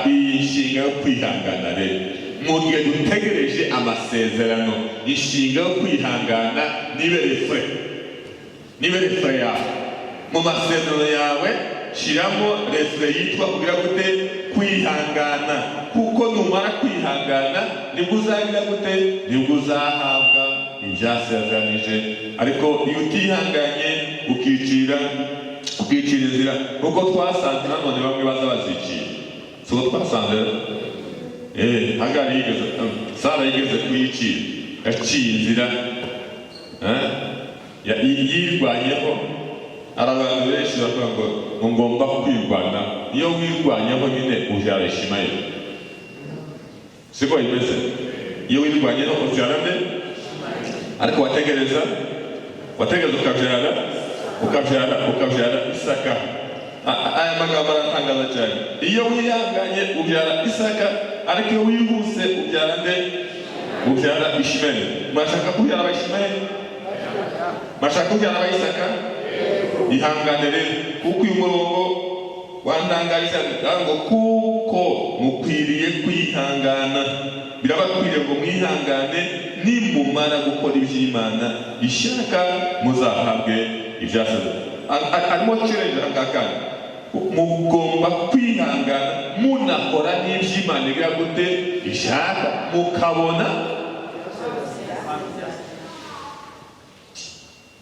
Iyi nshinga yo kwihangana rero, mu gihe dutegereje amasezerano, inshinga yo kwihangana nibe refure yawe. Mu masezerano yawe shiramo refure yitwa kugira gute kwihangana, kuko numara kwihangana nibwo uzagira gute, nibwo uzahabwa ibyasezeranije. Ariko iyo utihanganye ukicira inzira, kuko twasanze nanone bamwe baza bazicira, siko twasanze Hagari yigeze, Sara yigeze kuyicira, yaciye inzira yirwanyeho. Hari abantu benshi bavuga ngo ngomba kwirwana. Iyo wirwanyeho nyine ubyara Ishimayeli, siko bimeze. Iyo wirwanyeho ubyara nde? Ariko wategereza ukabyara Isaka. Aya magambo aratangaza cyane. Iyo wihanganye ubyara Isaka, ariko iyo wihuse ubyara nde? Ubyara Ishimeli. Mwashaka kubyara Abishimayeli? Mwashaka kubyara Isaka? Ihangane rero, kuko uyu murongo wandangarije ngo kuko mukwiriye kwihangana. Birabakwiriye ngo mwihangane, nimumara gukora iby'Imana ishaka muzahabwe ibyasezeranye. Arimo challenge angakana, mugomba kwihangana munakora n'iby'Imana igira gute ishaka mukabona.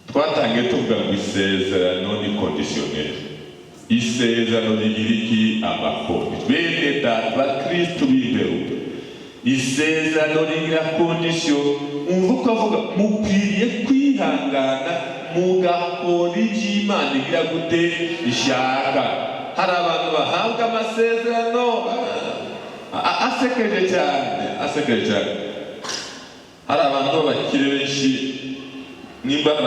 Twatangiye tuvuga ngo isezerano ni conditionnel. Isezerano rigira iki? Amakoni. Bene data Kristo b'imbere, isezerano rigira condition. Umva ukavuga mukwiriye kwihangana mugakora iby'Imana igira gute ishaka. Hari abantu bahabwa amasezerano asekeje cyane. Hari abantu b'abakire benshi, nimba ari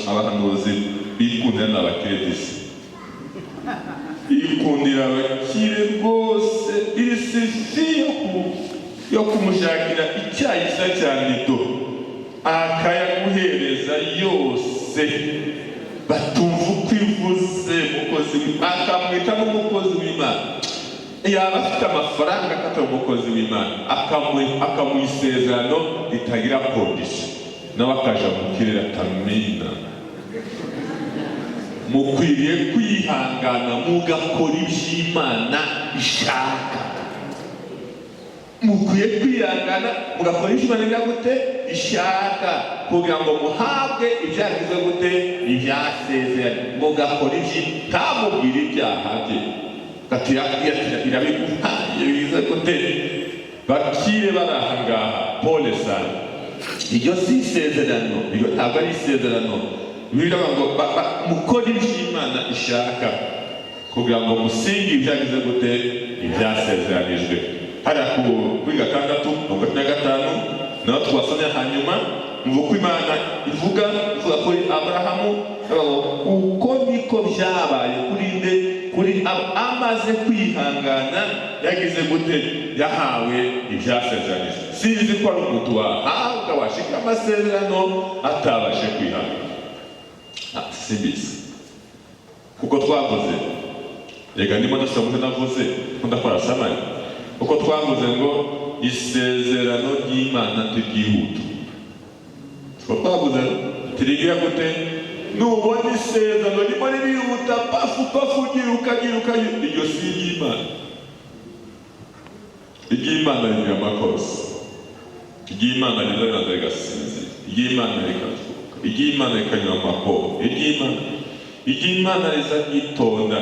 abahanuzi bikundira n'abakire disi, bikundira abakire rwose, iri sifi yo kumushakira icyayi gisa cyane do akayaguhereza yose, batumva uko ivuze umukozi w'Imana, akamwita n'umukozi w'Imana. Yaba afite amafaranga akatari umukozi w'Imana, akamuha isezerano ritagira condition, nawe akaja mu kirere atamina. Mukwiriye kwihangana mugakora iby'Imana ishaka. Mukwiye kwihangana mugakora iby'Imana igira gute ishaka, kugira ngo muhabwe ibyagize gute ibyasezeranye. Mugakora ntamubwire ibyaha bye, irabiguhaye bize gute. Bakire barahangaha pole sana. Iryo si isezerano, iryo ntabwo ari isezerano. Biravuga ngo mukora iby'Imana ishaka, kugira ngo musinge ibyagize gute ibyasezeranijwe. Hariya kuri 6:35 naho twasomye hanyuma, mvuga ko Imana ivuga kuri Aburahamu, uko niko byabaye kuri nde? Kuri amaze kwihangana yagize gute yahawe ibyasezeranijwe. Sinzi ko ari umuntu wahabwa washika amasezerano atabashe kwihangana. Simbizi, kuko twavuze, rega ndimo ndasoma navuze ndakora samari, kuko twavuze ngo isezerano ry'Imana tiryihuta. Twavuze tirigira gute? Nubona isezerano ririmo ririhuta pafu ugiruka, iryo si iry'Imana. Iry'Imana rigira amakosa, iry'Imana rizaranza rigasinzira, iry'Imana rikavuga, iry'Imana rikanyura amahoho, iry'Imana riza ryitonda,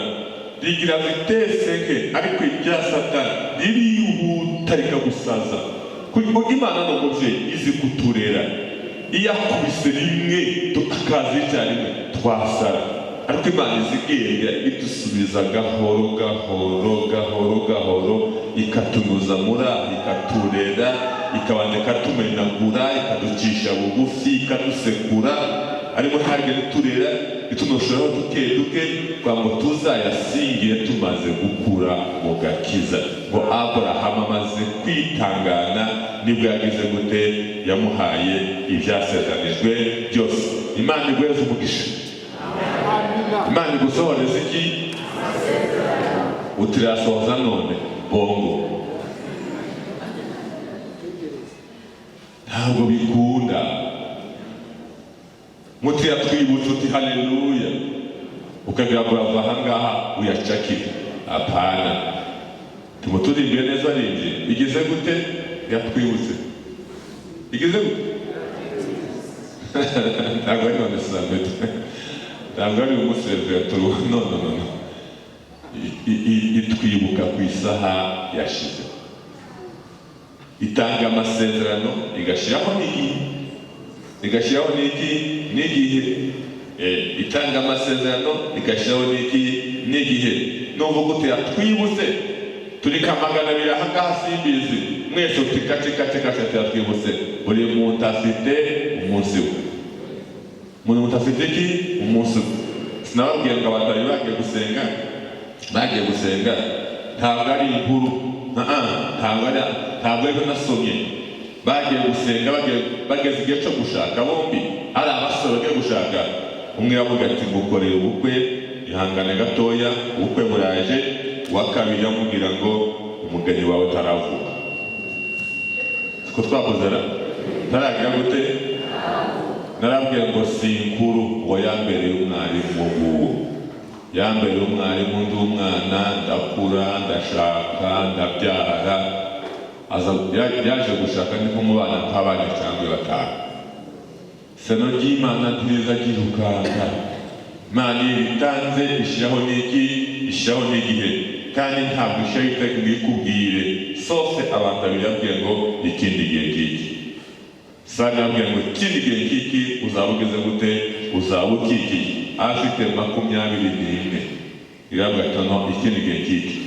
rigira viteseke. Ariko irya Satani ririhuta rikagusaza. Kuko Imana ni umubyeyi izi kuturera, iyo akubise rimwe tukaza icyarimwe twasara. Ariko Imana izi bwenge idusubiza gahoro, ikatunyuza muri aho, ikaturera, ikabanza ikatumenagura, ikaducisha bugufi, ikadusekura, ariko ntabwo iturera itunosheraho duke duke kwa ngo tuzayasingire tumaze gukura mu gakiza. Ngo Aburahamu amaze kwitangana nibwo yagize gute, yamuhaye ibyasezeranijwe byose. Imana iguheze umugisha, Imana igusohoreze iki utirasohoza none bongo. Ntabwo bikunda mutira twibutse uti haleluya ukagira ngo urava ahangaha uyacakire. Apana, tumuturimbire neza rinje igeze gute, yatwibutse igeze gute. Ntabwo ari none samedi, ntabwo ari umusezero turu, no itwibuka ku isaha yashize, itanga amasezerano, igashyiraho n'igihe, igashyiraho n'igihe, itanga amasezerano, igashyiraho n'igihe. Numva gute yatwibutse, turi kamagana abiri ahangaha simbizi, mwese uti kace yatwibutse. Buri muntu afite umunsi we, buri muntu afite iki, umunsi we. Sinababwiye ngo abantu bari bagiye gusenga, ntabwo ari inkuru, ntabwo ari nasomye. Bagiye gusenga, bageze igihe cyo gushaka, bombi ari abasore bagiye gushaka. Umwe yavuga ati ngukoreye ubukwe, ihangane gatoya, ubukwe buraje. Uwa kabiri yamubwira ngo umugeni wawe taravuka. Siko twakoze taragira gute, narabwiye ngo si inkuru, uwo yambereye umwarimu nguwo, yambereye umwarimu, ndi umwana, ndakura, ndashaka, ndabyara. Yaje gushaka ndi kumubana nk'abana cyangwa batanu. Seno ry'Imana ntiriza ryirukanga. Imana iritanze ishyiraho n'igihe, kandi ntabwo ishyiraho iteka ngo ikubwire sose abantu babiri yabwiye ngo ikindi gihe kiki. Sani yabwiye ngo ikindi gihe kiki uzaba ugeze gute, uzaba ukikiye. Afite 21. Irabwa ati no, ikindi gihe kiki.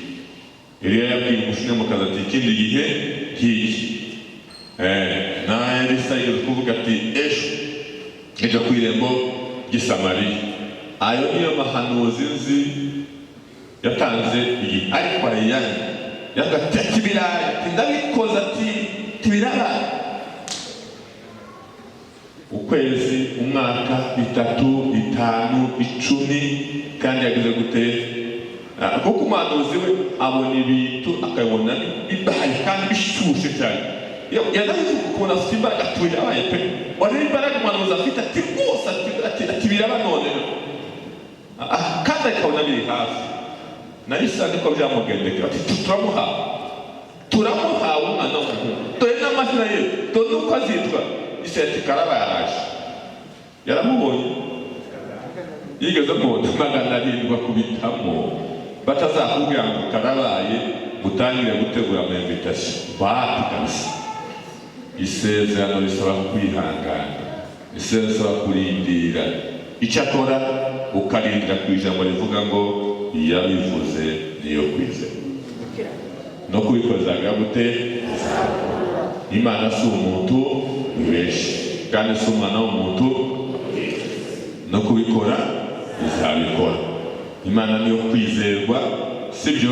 Eliya yabwiye umushinyamukazi ati ikindi gihe kiki. Na Elisa yigeze kuvuga ati ejo ku irembo ry'Isamariya. Ayo niyo mahanuzi nzi yatanze igihe, ariko arayani yavuga ati biraye, ndabikoze, ati tibirabaye. Ukwezi, umwaka, 3, 5, 10, kandi yagize gute, kuko umuhanuzi we abona ibintu akabona bibaye kandi bishushe cyane. Yanabivuga ukuntu afite imbaraga, ati birabaye pe. Wareba imbaraga umuhanuzi afite, ati rwose, ati biraba none, kandi akabona biri hafi. Nahise niko byamugendekera, ati turamuhawe umwana w'umuhungu, dore n'amazina ye, dore uko azitwa. Ati Karaba yaraje, yaramubonye, yigeze mu 700 kubitamo. Batazakubwira ngo karabaye gutangire gutegura ama invitation, bahati kabisa. Isezerano risaba kwihangana, isezerano risaba kurindira. Icyakora ukarindira ku ijambo rivuga ngo yabivuze niyo kwizera, no kubikozaga gute. Imana si umuntu wibeshe, kandi si umwana w'umuntu, no kubikora izabikora. Imana niyo kwizerwa, sibyo?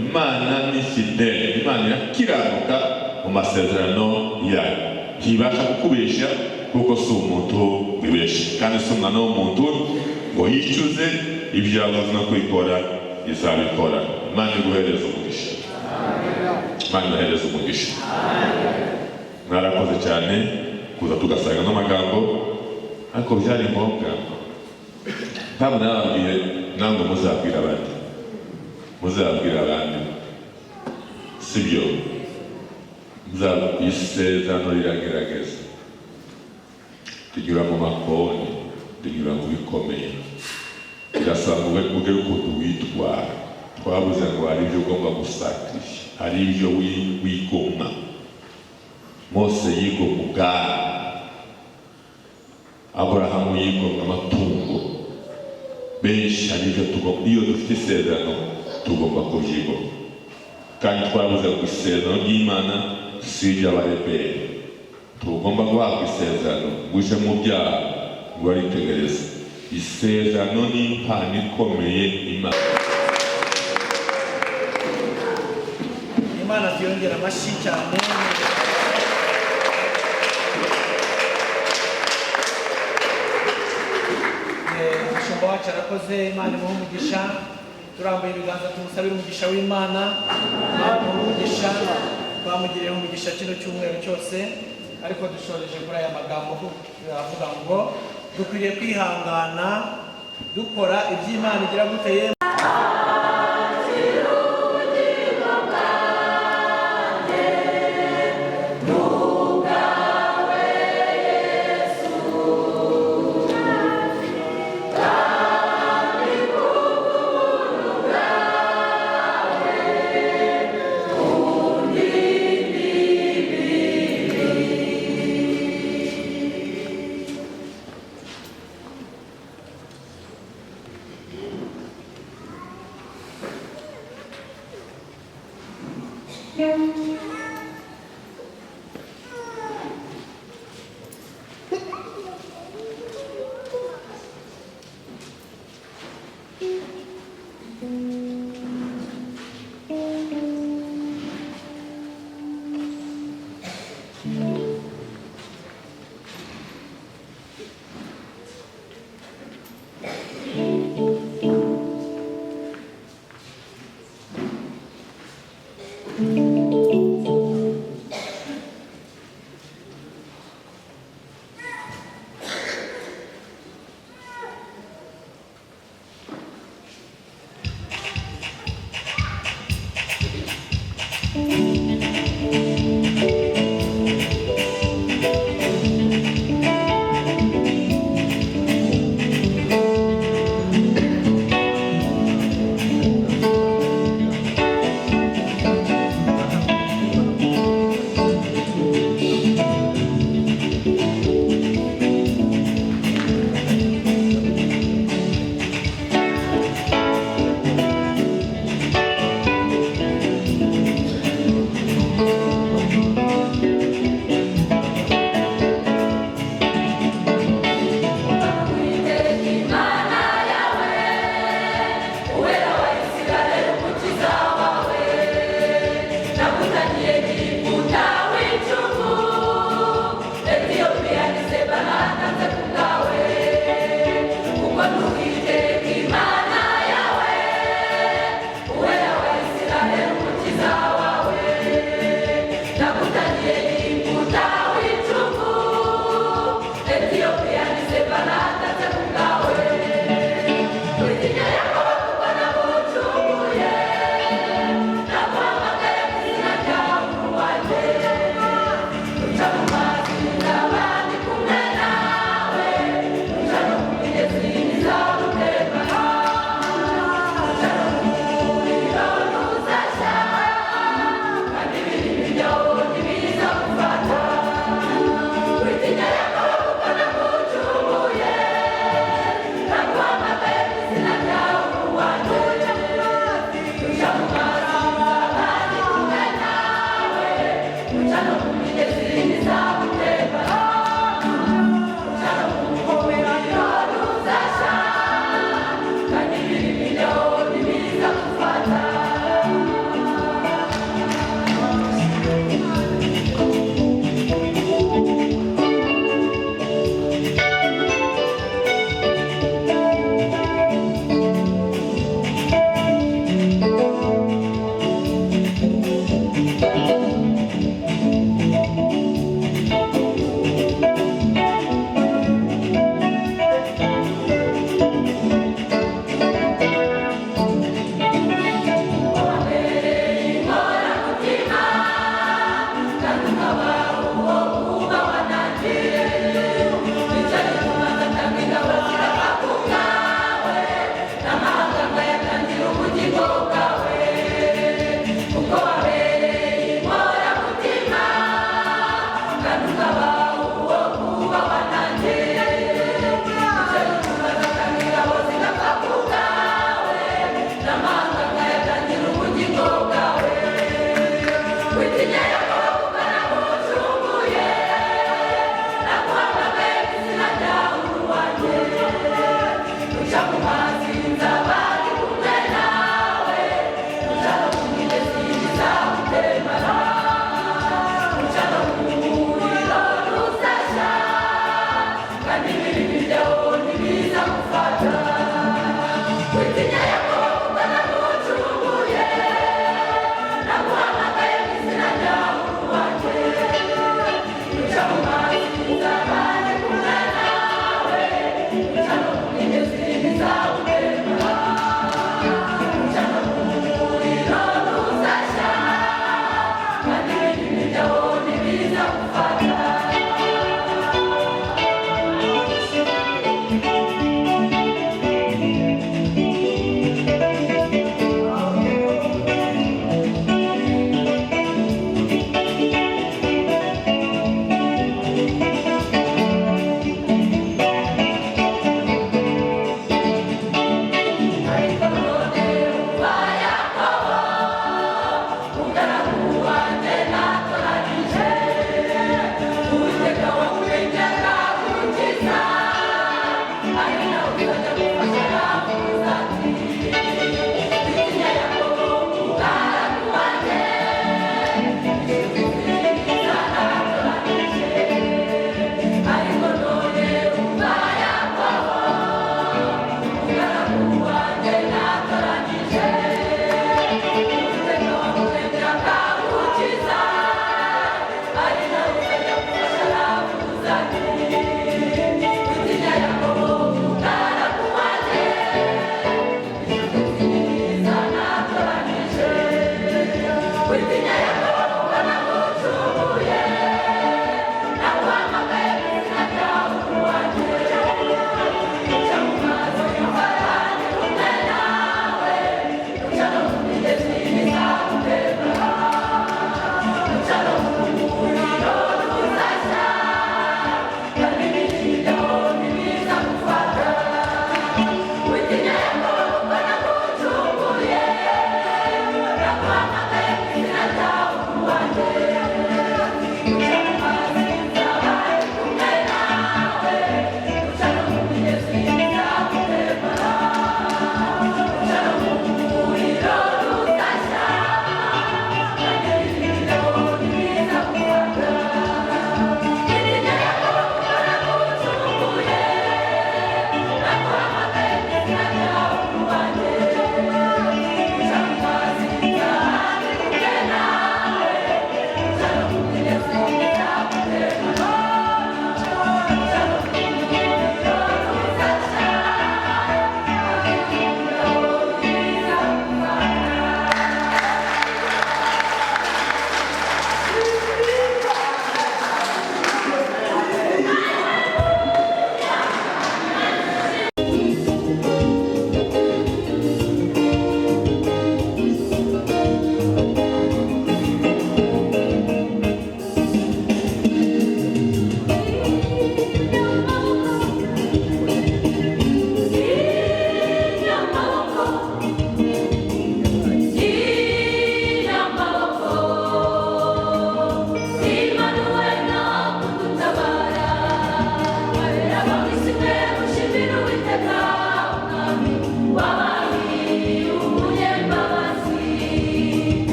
Imana ni fidele, Imana irakiranuka mu masezerano yayo, ntibasha kukubesha kuko si umuntu wibeshe, kandi si umwana w'umuntu ngo yicuze. Ibyo yavuze no kubikora izabikora. Imana iguhereze umugisha, Imana iguhereze umugisha. Mwarakoze cyane kuza tugasanga n'amagambo, ariko byari ngombwa. Ntabwo nababwiye ntabwo muzabwira abandi, sibyo? Isezerano riragerageza, tunyura mu makoni, tunyura mu bikomeye, birasaba ngo ugere ukuntu witwara. Twabuze ngo hari ibyo ugomba gusakisha, hari ibyo wigomwa. Mose yigomwa ubwami, Aburahamu yigomwa amatungo. Benshi hari ibyo tugomba, iyo dufite isezerano tugomba kubyigomwa. kandi twabuze ku isezerano ry'Imana si iry'abareperi. Tugomba guhabwa isezerano ngo uje mu byaha ngo waritegereze. Isezerano ni impano ikomeye Imana. Imana tuyongera amashyi cyane. Umushumba wacu arakoze, Imana imuhe umugisha. Turambuye ibiganza tumusabire umugisha w'Imana. Imana imuhe umugisha, twamugiriye umugisha kino cyumweru cyose, ariko dushoreje kuri aya magambo avuga ngo dukwiriye kwihangana dukora iby'Imana igira guteye.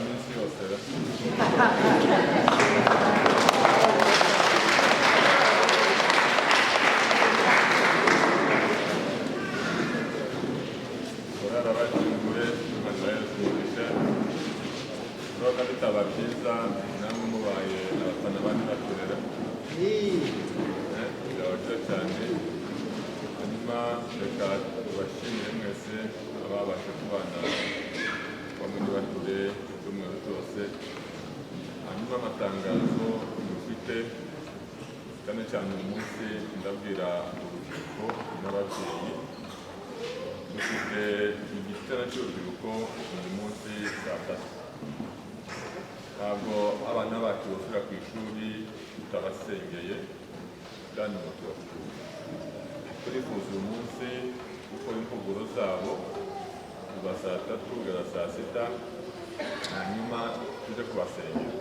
iminsi yose ra. Korara bakinguye Imana yazumisha. Roga bitaba byiza namwe mubaye abafana bandi baturera. Birabaca cyane. Hanyuma reka tubashimire mwese ababasha kubana bamwe bature icyumweru cyose. Hanyuma amatangazo mufite cyane cyane uyu munsi ndabwira urubyiruko n'ababyeyi. Dufite igitsina cy'urubyiruko uyu munsi saa tatu. Ntabwo abana bacu basubira ku ishuri tutabasengeye kandi ngo tubakure. Turifuza uyu munsi gukora impuguro zabo kuva saa tatu kugeza saa sita, hanyuma tujye kubasengera.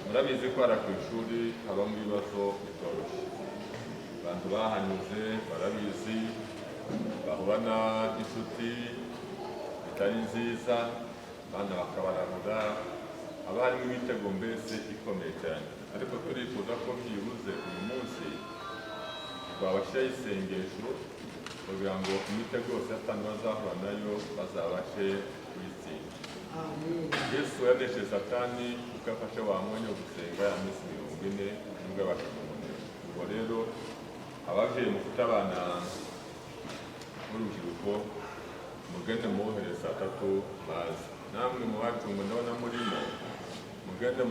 Murabizi ko hariya ku ishuri habamo ibibazo bitoroshye. Abantu bahanyuze barabizi, bahura n'inshuti bitari nziza, abana bakabarabura, haba harimo imitego mbese ikomeye cyane. Ariko turifuza ko byibuze uyu munsi twabashyiraho isengesho kugira ngo imitego yose y'abantu bazahura nayo bazabashe kuyitsinda. Yesu yanesheje Satani kuko afashe wa mwanya wo gusenga ya minsi 40 nubwo abasha kumunera. Ubwo rero ababyeyi mufite abana b'urubyiruko mugende mubohereze saa tatu baze. Namwe mu bacunga ndabona murimo mugende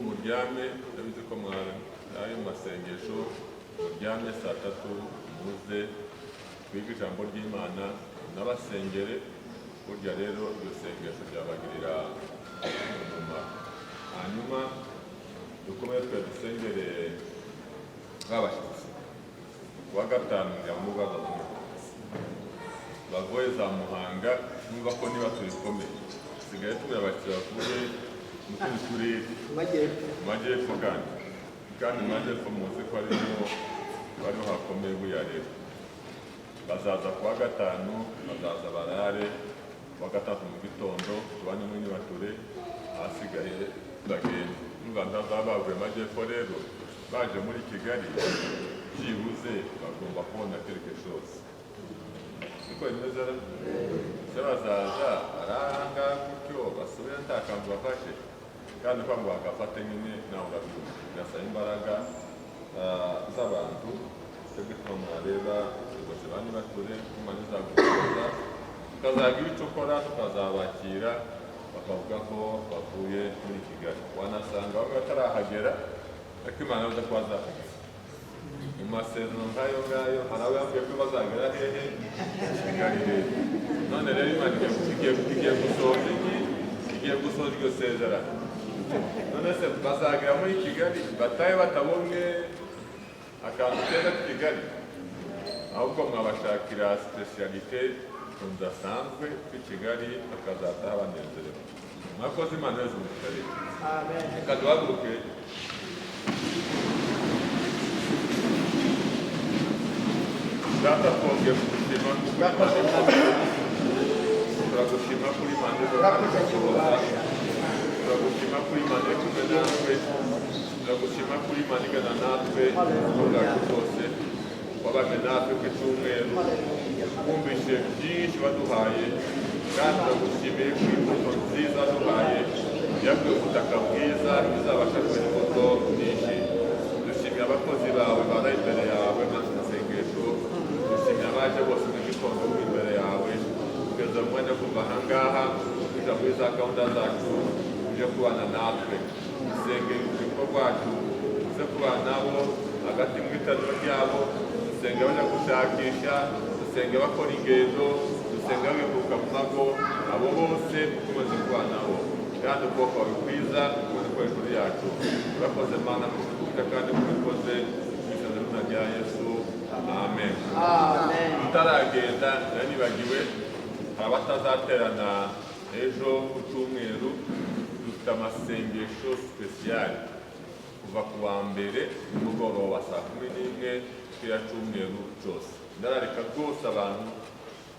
muryame, ndabizi ko mwari mu masengesho, muryame saa tatu muze twige ijambo ry'Imana n'abasengere. Burya rero iryo sengesho ryabagirira umumaro. Hanyuma dukomeze twe dusengere babashyitsi. Kuwa gatanu njya mu Rwanda bavuye za Muhanga, numva ko niba turikomeye sigaye tubira abakiriya bavuye mu tundi turere Majyepfo kandi Majyepfo muzi ko ariho hakomeye buriya rero. Bazaza kuwa gatanu, bazaza barare kuwa gatatu mu gitondo tubane muri Nibature, ahasigaye bagenda. N'Urwanda bazaba bavuye Majyepfo rero baje muri Kigali, byibuze bagomba kubona quelque chose. Siko bimeze se bazaza aranga gutyo basubira nta kantu bafashe, kandi kwa ngo bagafate nyine nawe urabyumva. Birasaba imbaraga z'abantu. Twebwe twamurareba ubuyobozi ba Nibature Imana izagukomeza, tukazagira icyo ukora, tukazabakira bakavuga ko bavuye muri Kigali. Wanasanga bamwe batarahagera ariko Imana yavuze ko bazahagera. Mu masezerano nk'ayo ngayo hari abo yambwiye ko bazagera hehe Kigali rero. None rero Imana igiye gusoza iryo sezerano. None se bazagera muri Kigali batahe batabonye akantu keza Kigali, ahubwo mwabashakira specialite zidasanzwe kuri Kigali bakazataha banezerewe. Mwakoze. Imana yazumuka rero. Amen. Reka duhaguruke. Data twongeye kugushima turagushima kuri Imana turagushima kuri Imana iri kumwe natwe, turagushima kuri Imana igana natwe ubwacu bwose. Wabanye natwe ku cyumweru, wumvise byinshi waduhaye, kandi turagushimiye ku imbuto nziza waduhaye yavuye ku butaka bwiza bizabasha kwera imbuto nyinshi. Dushimiye abakozi bawe bari imbere yawe mu masengesho, dushimiye abaje bose mu gitondo imbere yawe kugeza mu mwanya kuva aha ngaha kuja muri za gahunda zacu, uje kubana natwe. Dusenge urubyiruko rwacu uze kubana nabo hagati mu itaniro ryabo, dusenge bajya gushakisha, dusenge bakora ingendo, dusenge babivuka mu mago, abo bose ukomeze kubana nabo, kandi ubwoko wawe bwiza ukomeze kuba hejuru yacu. Urakoze Mana kutukuza kandi kubikoze mu izina rya Yesu. Amen. Tutaragenda nari nibagiwe abatazaterana ejo ku cyumweru, dufite amasengesho special kuva ku wa mbere nimugoroba saa 11 kiriya cyumweru cyose. Ndarareka rwose abantu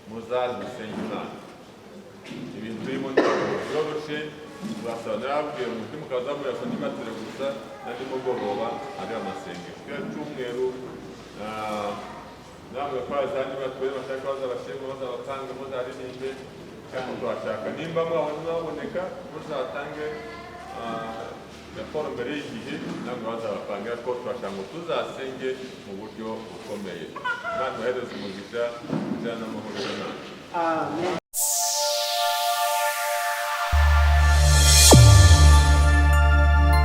muzaze gusenga Imana. Ibintu birimo byoroshye, turasaba nababwiye mu mutima ukazamura ko nimatire gusa na nimugoroba ari amasengesho kira cyumweru namwe kwazanye batwere bashaka bazabashimwe bazabatanga muzaririmbe kandi turashaka nimba mwaboneka muzatange raporo mbere y'igihe namwe bazabapangira ko turashaka ngo tuzasenge mu buryo bukomeye Imana ibahereze umugisha n'amahoro y'Imana. Amen.